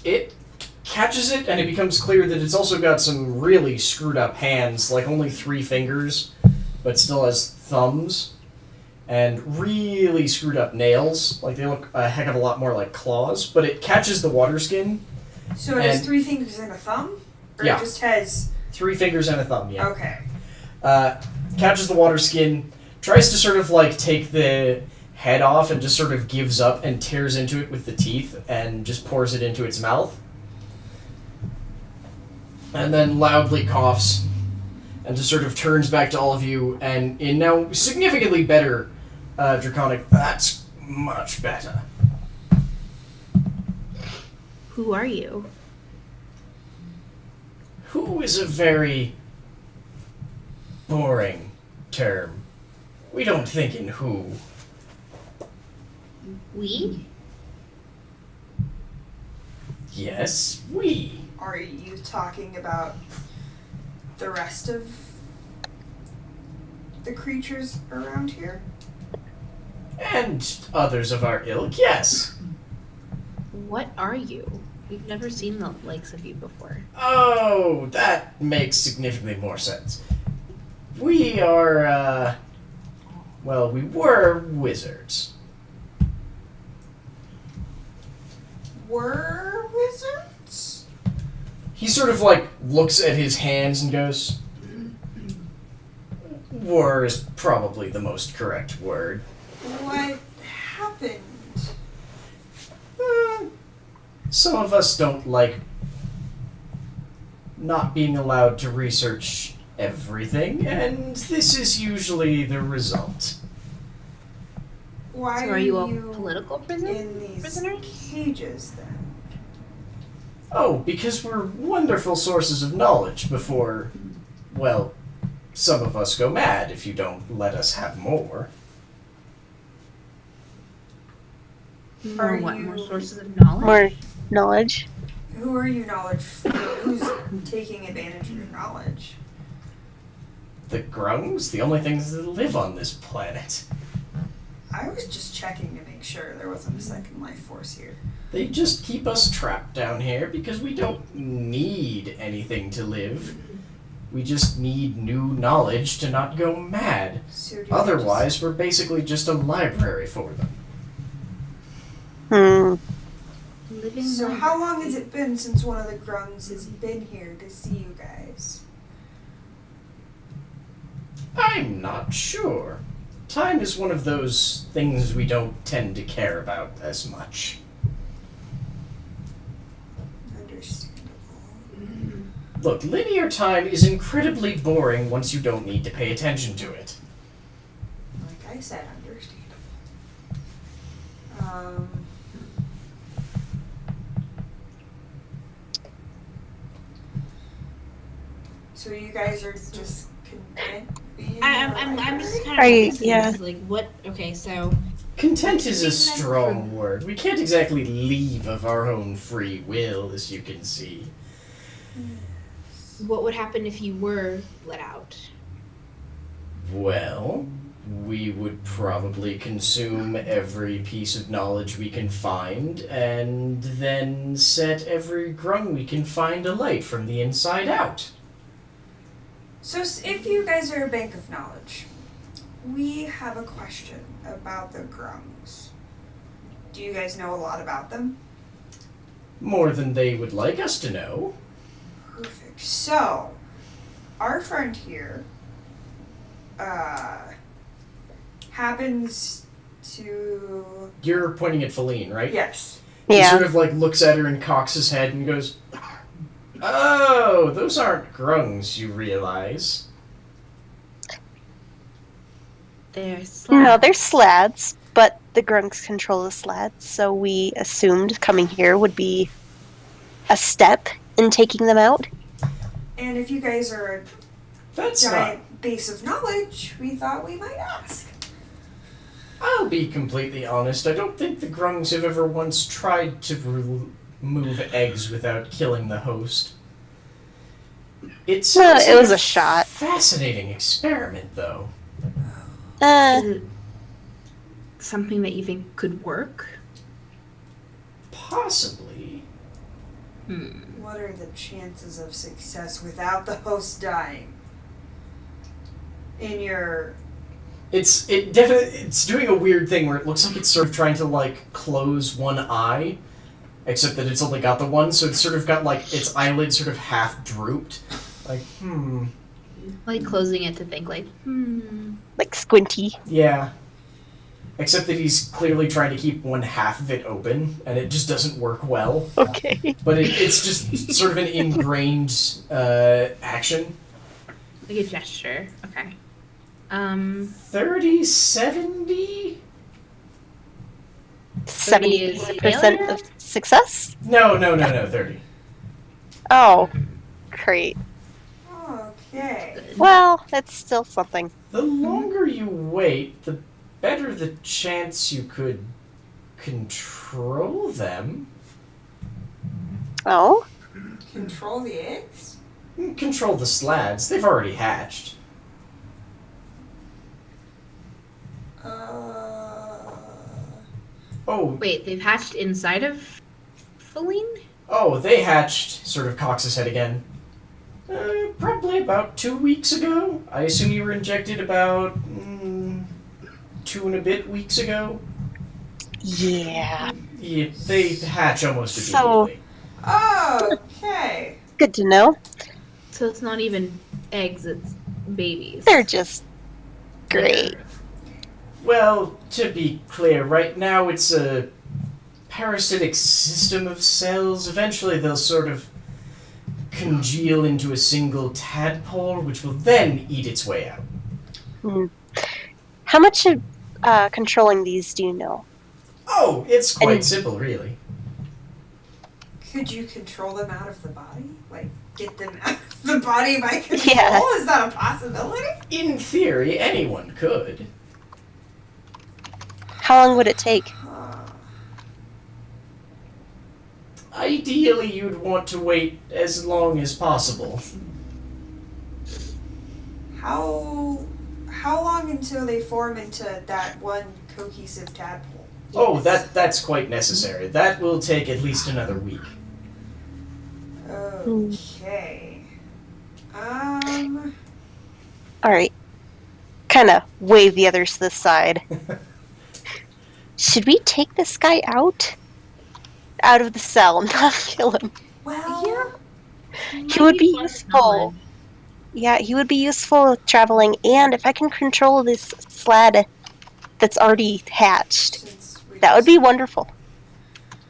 It catches it, and it becomes clear that it's also got some really screwed up hands, like only 3 fingers, but still has thumbs, and really screwed up nails. Like, they look a heck of a lot more like claws, but it catches the water skin. So it has And- 3 fingers and a thumb, or Yeah. it just has. 3 fingers and a thumb, yeah. Okay. Catches the water skin, tries to sort of like take the head off and just sort of gives up and tears into it with the teeth and just pours it into its mouth. And then loudly coughs and just sort of turns back to all of you and in now significantly better Draconic. That's much better. Who are you? Who is a very boring term. We don't think in who. We? Yes, we. Are you talking about the rest of the creatures around here? And others of our ilk, yes. What are you? We've never seen the likes of you before. Oh, that makes significantly more sense. We are, well, we were wizards. Were wizards? He sort of, like, looks at his hands and goes, were is probably the most correct word. What happened? Some of us don't like not being allowed to research everything, and this is usually the result. Why So are you all political in these prisoners? cages then? Oh, because we're wonderful sources of knowledge before, well, some of us go mad if you don't let us have more. More Are what? you- More sources of knowledge? More knowledge. Who are you knowledge? Who's taking advantage of your knowledge? The Grungs, the only things that live on this planet. I was just checking to make sure there wasn't a second life force here. They just keep us trapped down here because we don't need anything to live. We just need new knowledge to not go mad. So do Otherwise, we're basically just a library for them. Living So library. how long has it been since one of the Grungs has been here to see you guys? I'm not sure. Time is one of those things we don't tend to care about as much. Understandable. Look, linear time is incredibly boring once you don't need to pay attention to it. Like I said, understandable. So you guys are just content being I'm just kind Are of you- confused. yeah. Like what? Okay, so Content is a Seeing them strong word. We can't exactly leave of our own free will, as you can see. what would happen if you were let out? Well, we would probably consume every piece of knowledge we can find, and then set every grung we can find alight from the inside out. So if you guys are a bank of knowledge, we have a question about the Grungs. Do you guys know a lot about them? More than they would like us to know. Perfect. So, our friend here happens to... You're pointing at Feline, right? Yes. He Yeah. sort of like looks at her and cocks his head and goes, "Oh, those aren't grungs, you realize." They're No, they're slads, but the grunks control the slads, so we assumed coming here would be a step in taking them out. And if you guys are a That's not. giant base of knowledge, we thought we might ask. I'll be completely honest. I don't think the grungs have ever once tried to remove eggs without killing the host. It sounds it like was a shot. Fascinating experiment, though. Uh, Is it something that you think could work? Possibly. What are the chances of success without the host dying? In your... It's doing a weird thing where it looks like it's sort of trying to like close one eye, except that it's only got the one, so it's sort of got like its eyelid sort of half drooped. Like, Like closing it to think like, like squinty. yeah. Except that he's clearly trying to keep one half of it open, and it just doesn't work well. Okay. But it's just sort of an ingrained action. like a gesture. Okay. 30, 70? 70% failure? of success? No, 30. Oh, great. Okay. Well, that's still something. The longer you wait, the better the chance you could control them. Oh? Control the eggs? Control the slads. They've already hatched. Oh, Wait, they've hatched inside of Feline? they hatched, sort of cocks his head again. Probably about 2 weeks ago. I assume you were injected about 2 and a bit weeks ago. Yeah. Yeah, they hatch almost So- immediately. Okay. Good to know. So it's not even eggs, it's babies. They're just great. Well, to be clear, right now it's a parasitic system of cells. Eventually they'll sort of congeal into a single tadpole, which will then eat its way out. How much of controlling these do you know? Oh, it's quite And- simple, really. Could you control them out of the body? Like, get them out of the body by control? Yeah. Is that a possibility? In theory, anyone could. How long would it take? Ideally, you'd want to wait as long as possible. How long until they form into that one cohesive tadpole? Oh, that's quite necessary. That will take at least another week. Okay. Alright. Kind of wave the others to the side. Should we take this guy out? Out of the cell, not kill him. Well, He would be useful. Yeah, he would be useful traveling, and if I can control this sled that's already hatched, since we that would just- be wonderful.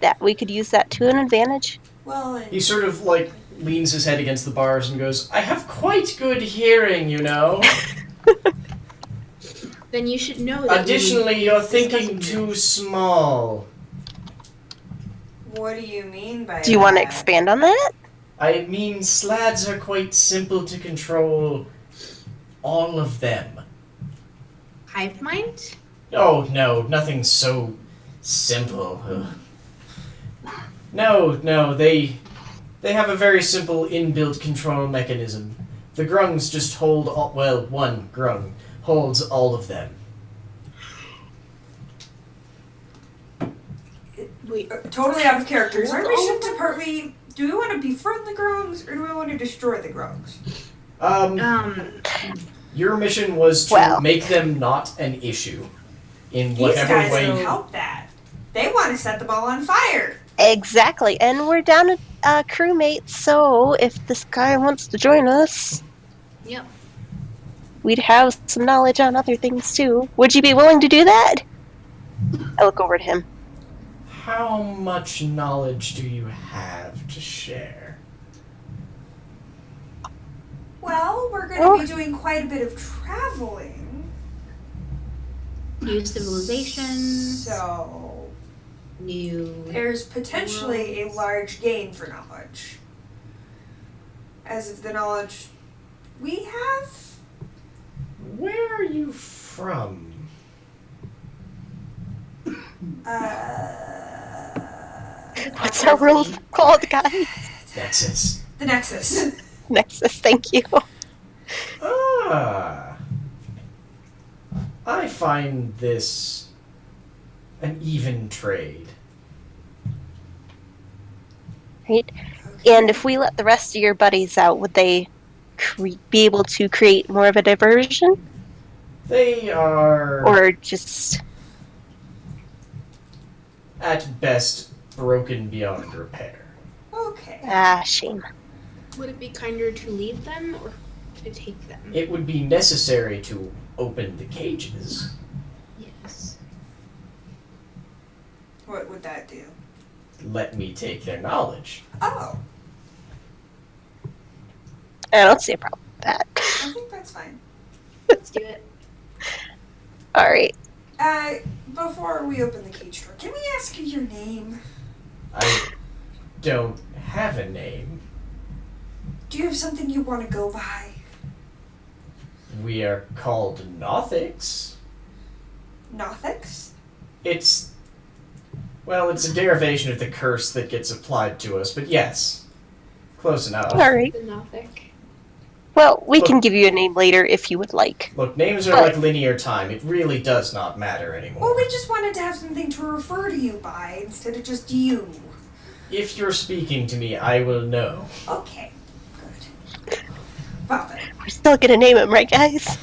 That we could use that to an advantage. Well, He sort of, like, leans his head against the bars and goes, I have quite good hearing, you know. Then you should know that. Additionally, you're thinking too small. what do you mean by Do you want to that? expand on that? I mean, slads are quite simple to control. All of them. Hive mind? Oh, no, nothing so simple. Ugh. No, they have a very simple inbuilt control mechanism. The grungs just hold all, well, one grung holds all of them. Wait, Totally out of character. Is our mission to partly... Do we want to befriend the Grungs, or do we want to destroy the Grungs? Your mission was to Well. make them not an issue in These whatever guys way. don't help that. They want to set them all on fire. Exactly, and we're down to crewmates, so if this guy wants to join us, Yep. we'd have some knowledge on other things too. Would you be willing to do that? I look over at him. How much knowledge do you have to share? Well, we're going Oh. to be doing quite a bit of traveling. New civilizations. So, New. there's potentially a large gain for knowledge. As of the knowledge we have, Where are you from? What's our room called, guys? Nexus. the Nexus. Nexus, thank you. Ah. I find this an even trade. Right? And if we let the rest of your buddies out, would they be able to create more of a diversion? They are, Or just... at best, broken beyond repair. Okay. shame. Would it be kinder to leave them or to take them? It would be necessary to open the cages. Yes. What would that do? Let me take their knowledge. Oh, I don't see a problem with that. I think that's fine. Let's do it. Alright. Before we open the cage door, can we ask you your name? I don't have a name. Do you have something you want to go by? We are called Nothics. Nothix? It's a derivation of the curse that gets applied to us, but yes. Close enough. Alright. The Nothic. Well, we can give you a name later if you would like. Look, names are like linear time. It really does not matter anymore. Well, we just wanted to have something to refer to you by instead of just you. If you're speaking to me, I will know. Okay, good. Well then, We're still gonna name him, right, guys?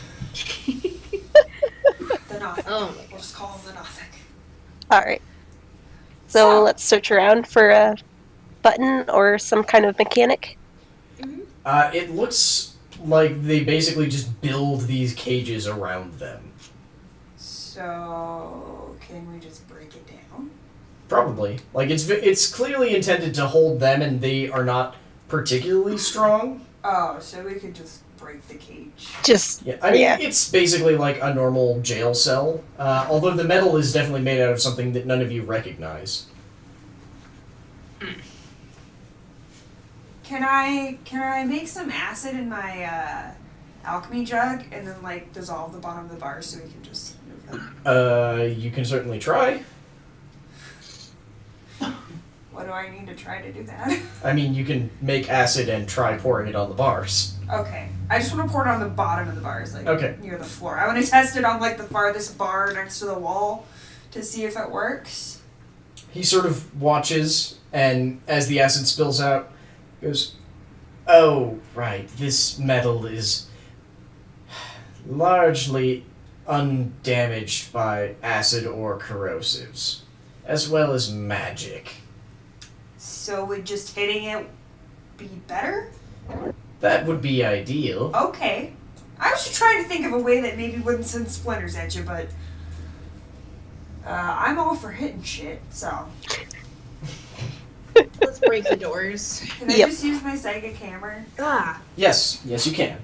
the Nothic. Oh my We'll just call him the Nothic. Alright. So let's search around for a button or some kind of mechanic. It looks like they basically just build these cages around them. So, can we just break it down? Probably. Like, it's clearly intended to hold them, and they are not particularly strong. Oh, so we could just break the cage. Just, Yeah, I mean, Yeah. it's basically like a normal jail cell. Although the metal is definitely made out of something that none of you recognize. Can I make some acid in my alchemy jug and then like dissolve the bottom of the bars so we can just move them? You can certainly try. What do I need to try to do that? I mean, you can make acid and try pouring it on the bars. Okay. I just want to pour it on the bottom of the bars, like Okay. near the floor. I want to test it on like the farthest bar next to the wall to see if it works. He sort of watches, and as the acid spills out, goes, "Oh, right, this metal is largely undamaged by acid or corrosives, as well as magic. So would just hitting it be better? That would be ideal." Okay. I was just trying to think of a way that maybe wouldn't send splinters at you, but I'm all for hitting shit, so. Let's break the doors. Can I Yep. just use my psychic hammer? Ah. Yes, you can.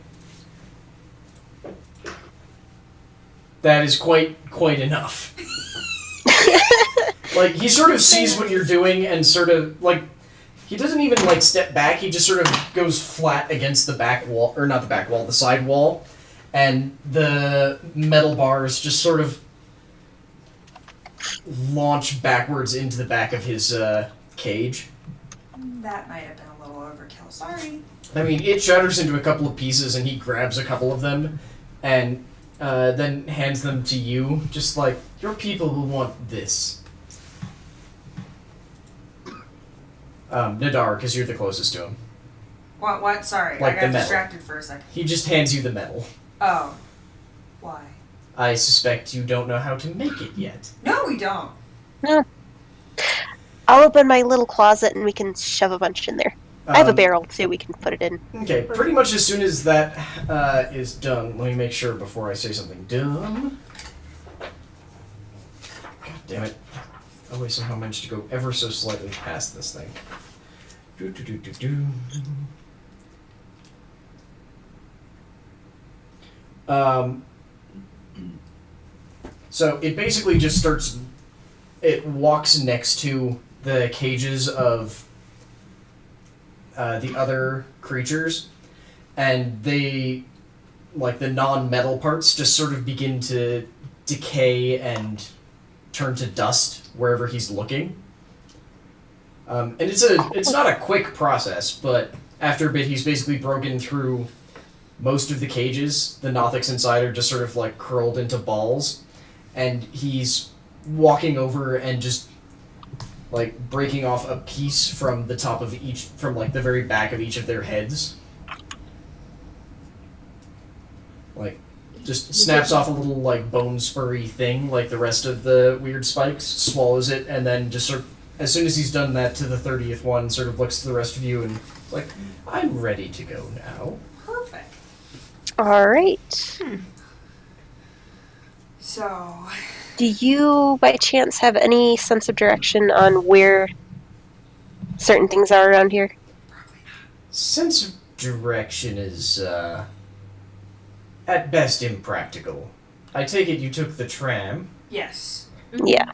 That is quite enough. Like, he sort of sees what you're doing and sort of, like, he doesn't even, like, step back, he just sort of goes flat against the back wall, or not the back wall, the side wall, and the metal bars just sort of launch backwards into the back of his, cage. That might have been a little overkill. Sorry. I mean, it shatters into a couple of pieces, and he grabs a couple of them, and then hands them to you, just like, your people will want this. Nadar, because you're the closest to him. What? Sorry, Like I the got metal. distracted for a second. He just hands you the metal. Oh. Why? I suspect you don't know how to make it yet. No, we don't. I'll open my little closet and we can shove a bunch in there. I have a barrel too. We can put it in. Okay, pretty much as soon as that is done, let me make sure before I say something dumb. God damn it. Oh, we somehow managed to go ever so slightly past this thing. Do. So it basically just starts. It walks next to the cages of the other creatures, and they, like the non-metal parts, just sort of begin to decay and turn to dust wherever he's looking. And it's not a quick process, but after a bit, he's basically broken through most of the cages. The Nothics inside are just sort of like curled into balls, and he's walking over and just like breaking off a piece from the top of each, from like the very back of each of their heads. Like, just snaps off a little like bone spurry thing like the rest of the weird spikes, swallows it, and then just sort of, as soon as he's done that to the 30th one, sort of looks to the rest of you and like, I'm ready to go now. Perfect. All right. So, Do you, by chance, have any sense of direction on where certain things are around here? Sense of direction is, at best impractical. I take it you took the tram. yes. Yeah.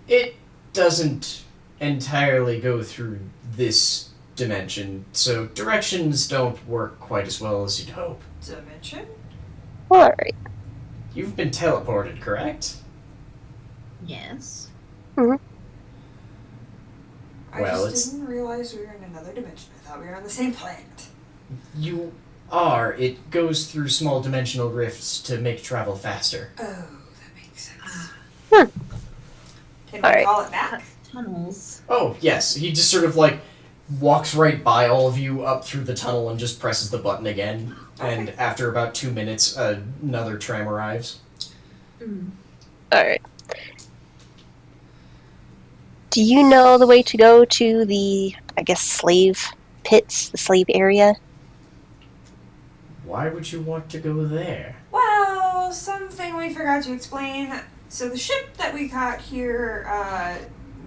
It doesn't entirely go through this dimension, so directions don't work quite as well as you'd hope. Dimension? All right. You've been teleported, correct? Yes. I Well, just didn't realize we were in another dimension. I thought we were on the same planet. You are. It goes through small dimensional rifts to make travel faster. Oh, that makes sense. Hmm. Can we Alright. call it back? Tunnels. Oh, yes. He just sort of like walks right by all of you up through the tunnel and just presses the button again. And Okay. after about 2 minutes, another tram arrives. All right. Do you know the way to go to the, I guess, slave pits, the slave area? Why would you want to go there? Well, something we forgot to explain. So the ship that we got here,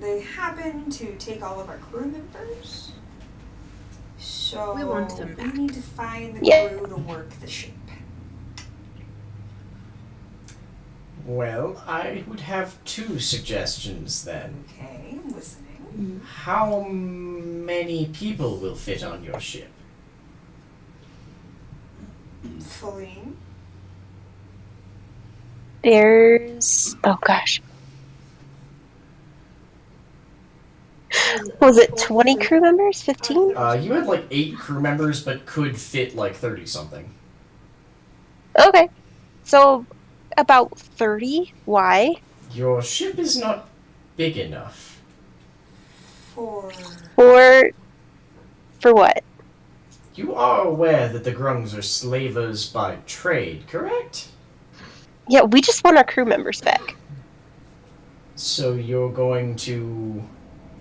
they happened to take all of our crew members. So We want them back. we need to find the Yeah. crew to work the ship. Well, I would have 2 suggestions then. Okay, I'm listening. How many people will fit on your ship? Feline. There's oh gosh. Was it 20 crew members? 15? You had like 8 crew members, but could fit like 30 something. Okay. So about 30. Why? Your ship is not big enough. For For what? You are aware that the Grungs are slavers by trade, correct? Yeah, we just want our crew members back. So you're going to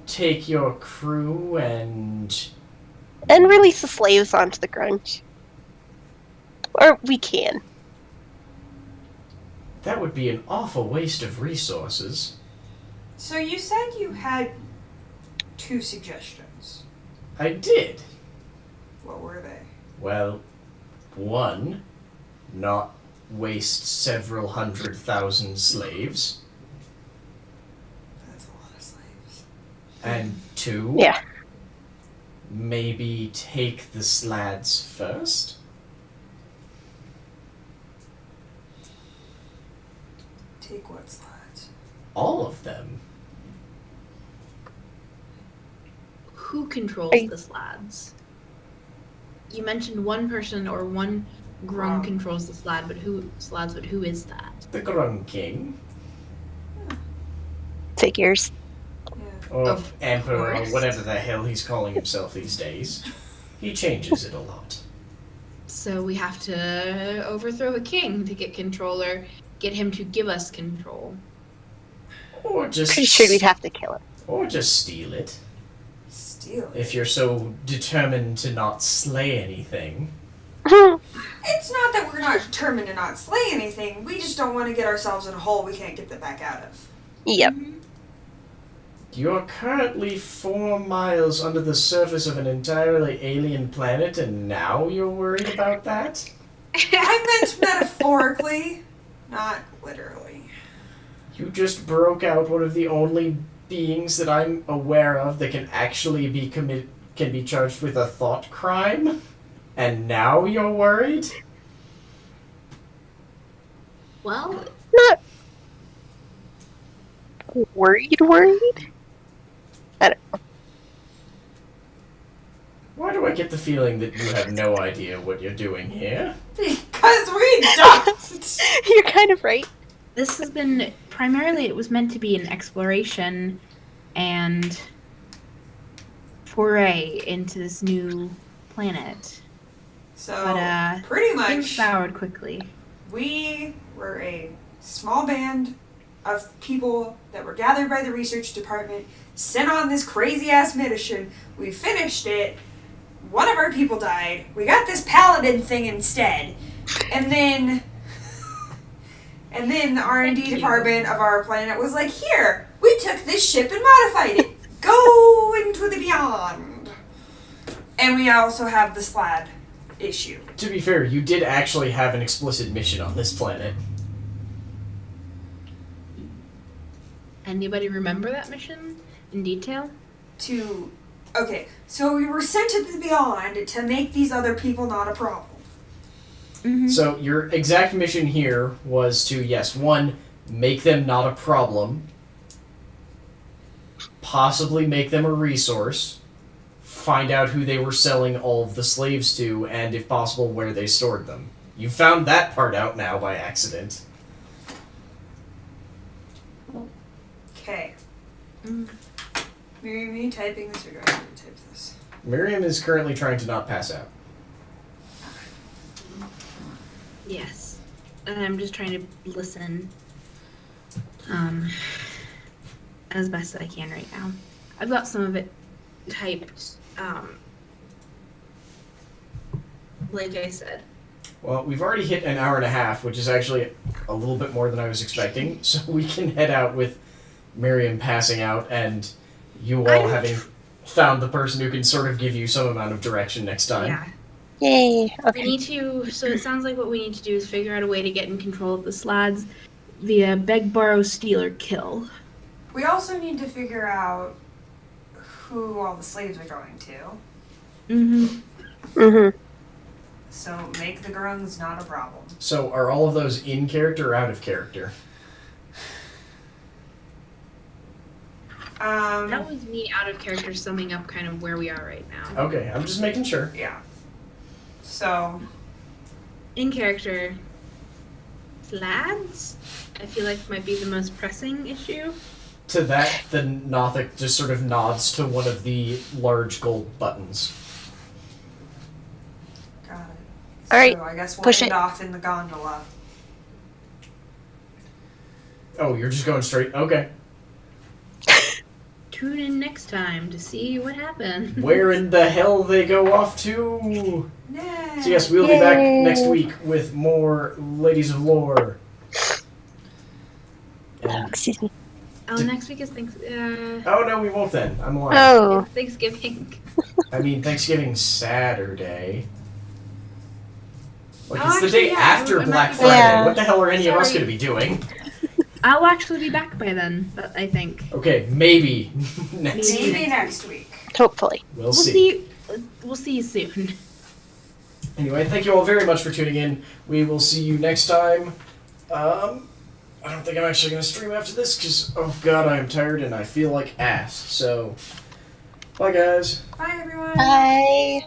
take your crew and... And release the slaves onto the grunge. Or we can. That would be an awful waste of resources. So you said you had 2 suggestions. I did. What were they? Well, one, not waste several 100,000 slaves. That's a lot of slaves. And 2, Yeah. maybe take the slads first? Take what slides? All of them. Who controls Are you- the slads? You mentioned one person or one grung Grung. controls the slad, but who is that? The Grung King, Figures. Yeah. or Of Emperor, or course. whatever the hell he's calling himself these days. He changes it a lot. So we have to overthrow a king to get control or get him to give us control. Or just... Pretty sure we'd have to kill him. Or just steal it. Steal it. If you're so determined to not slay anything. It's not that we're not determined to not slay anything. We just don't want to get ourselves in a hole we can't get them back out of. Yep. You're currently 4 miles under the surface of an entirely alien planet, and now you're worried about that? I meant metaphorically, not literally. You just broke out one of the only beings that I'm aware of that can actually be can be charged with a thought crime? And now you're worried? Well, Not worried. I don't know. Why do I get the feeling that you have no idea what you're doing here? Because we don't! You're kind of right. this has been primarily it was meant to be an exploration and foray into this new planet. So, But pretty things much, soured quickly. we were a small band of people that were gathered by the research department, sent on this crazy-ass mission. We finished it. One of our people died. We got this paladin thing instead. And then the R&D Thank you. department of our planet was like, here, we took this ship and modified it. Go into the beyond. And we also have the slad issue. To be fair, you did actually have an explicit mission on this planet. Anybody remember that mission in detail? Okay, so we were sent to the beyond to make these other people not a problem. Mm-hmm. So your exact mission here was to, yes, 1, make them not a problem, possibly make them a resource, find out who they were selling all of the slaves to, and if possible, where they stored them. You found that part out now by accident. Okay. Mm. Me typing this or do I need to type this? Miriam is currently trying to not pass out. Yes. And I'm just trying to listen as best I can right now. I've got some of it typed, like I said. Well, we've already hit an hour and a half, which is actually a little bit more than I was expecting, so we can head out with Miriam passing out and you all having found the person who can sort of give you some amount of direction next time. Yeah. Yay. We Okay. need to, so it sounds like what we need to do is figure out a way to get in control of the slads via beg, borrow, steal, or kill. We also need to figure out who all the slaves are going to. Mm-hmm. Mm-hmm. So make the grungs not a problem. So are all of those in character or out of character? That was me out of character summing up kind of where we are right now. Okay, I'm just making sure. Yeah. So, In character, lads, I feel like might be the most pressing issue. To that, the Nothic just sort of nods to one of the large gold buttons. got it. All right, So I guess we'll push end it. off in the gondola. Oh, you're just going straight? Okay. Tune in next time to see what happens. Where in the hell they go off to? Nah. So yes, we'll be back Yay. next week with more Ladies of Lore. Oh, And, excuse me. Oh, next week is oh no, we won't then. I'm lying. Oh, Thanksgiving. I mean, Thanksgiving Saturday. Like, Oh, it's the actually, day yeah, after I'm Black not- Friday. Yeah. What the hell are any of us Sorry. going to be doing? I'll actually be back by then, but I think. Okay, maybe next Maybe. week. Maybe next week. hopefully. We'll We'll see. We'll see you soon. Anyway, thank you all very much for tuning in. We will see you next time. I don't think I'm actually going to stream after this because, oh god, I am tired and I feel like ass. So, bye guys. Bye, everyone. Bye.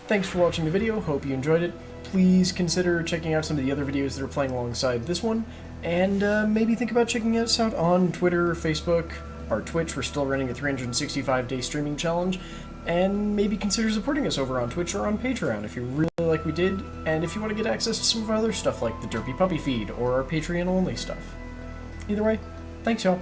Thanks for watching the video. Hope you enjoyed it. Please consider checking out some of the other videos that are playing alongside this one. And maybe think about checking us out on Twitter, Facebook, or Twitch. We're still running a 365-day streaming challenge. And maybe consider supporting us over on Twitch or on Patreon if you really like we did, and if you want to get access to some of our other stuff like the Derpy Puppy feed or our Patreon-only stuff. Either way, thanks y'all.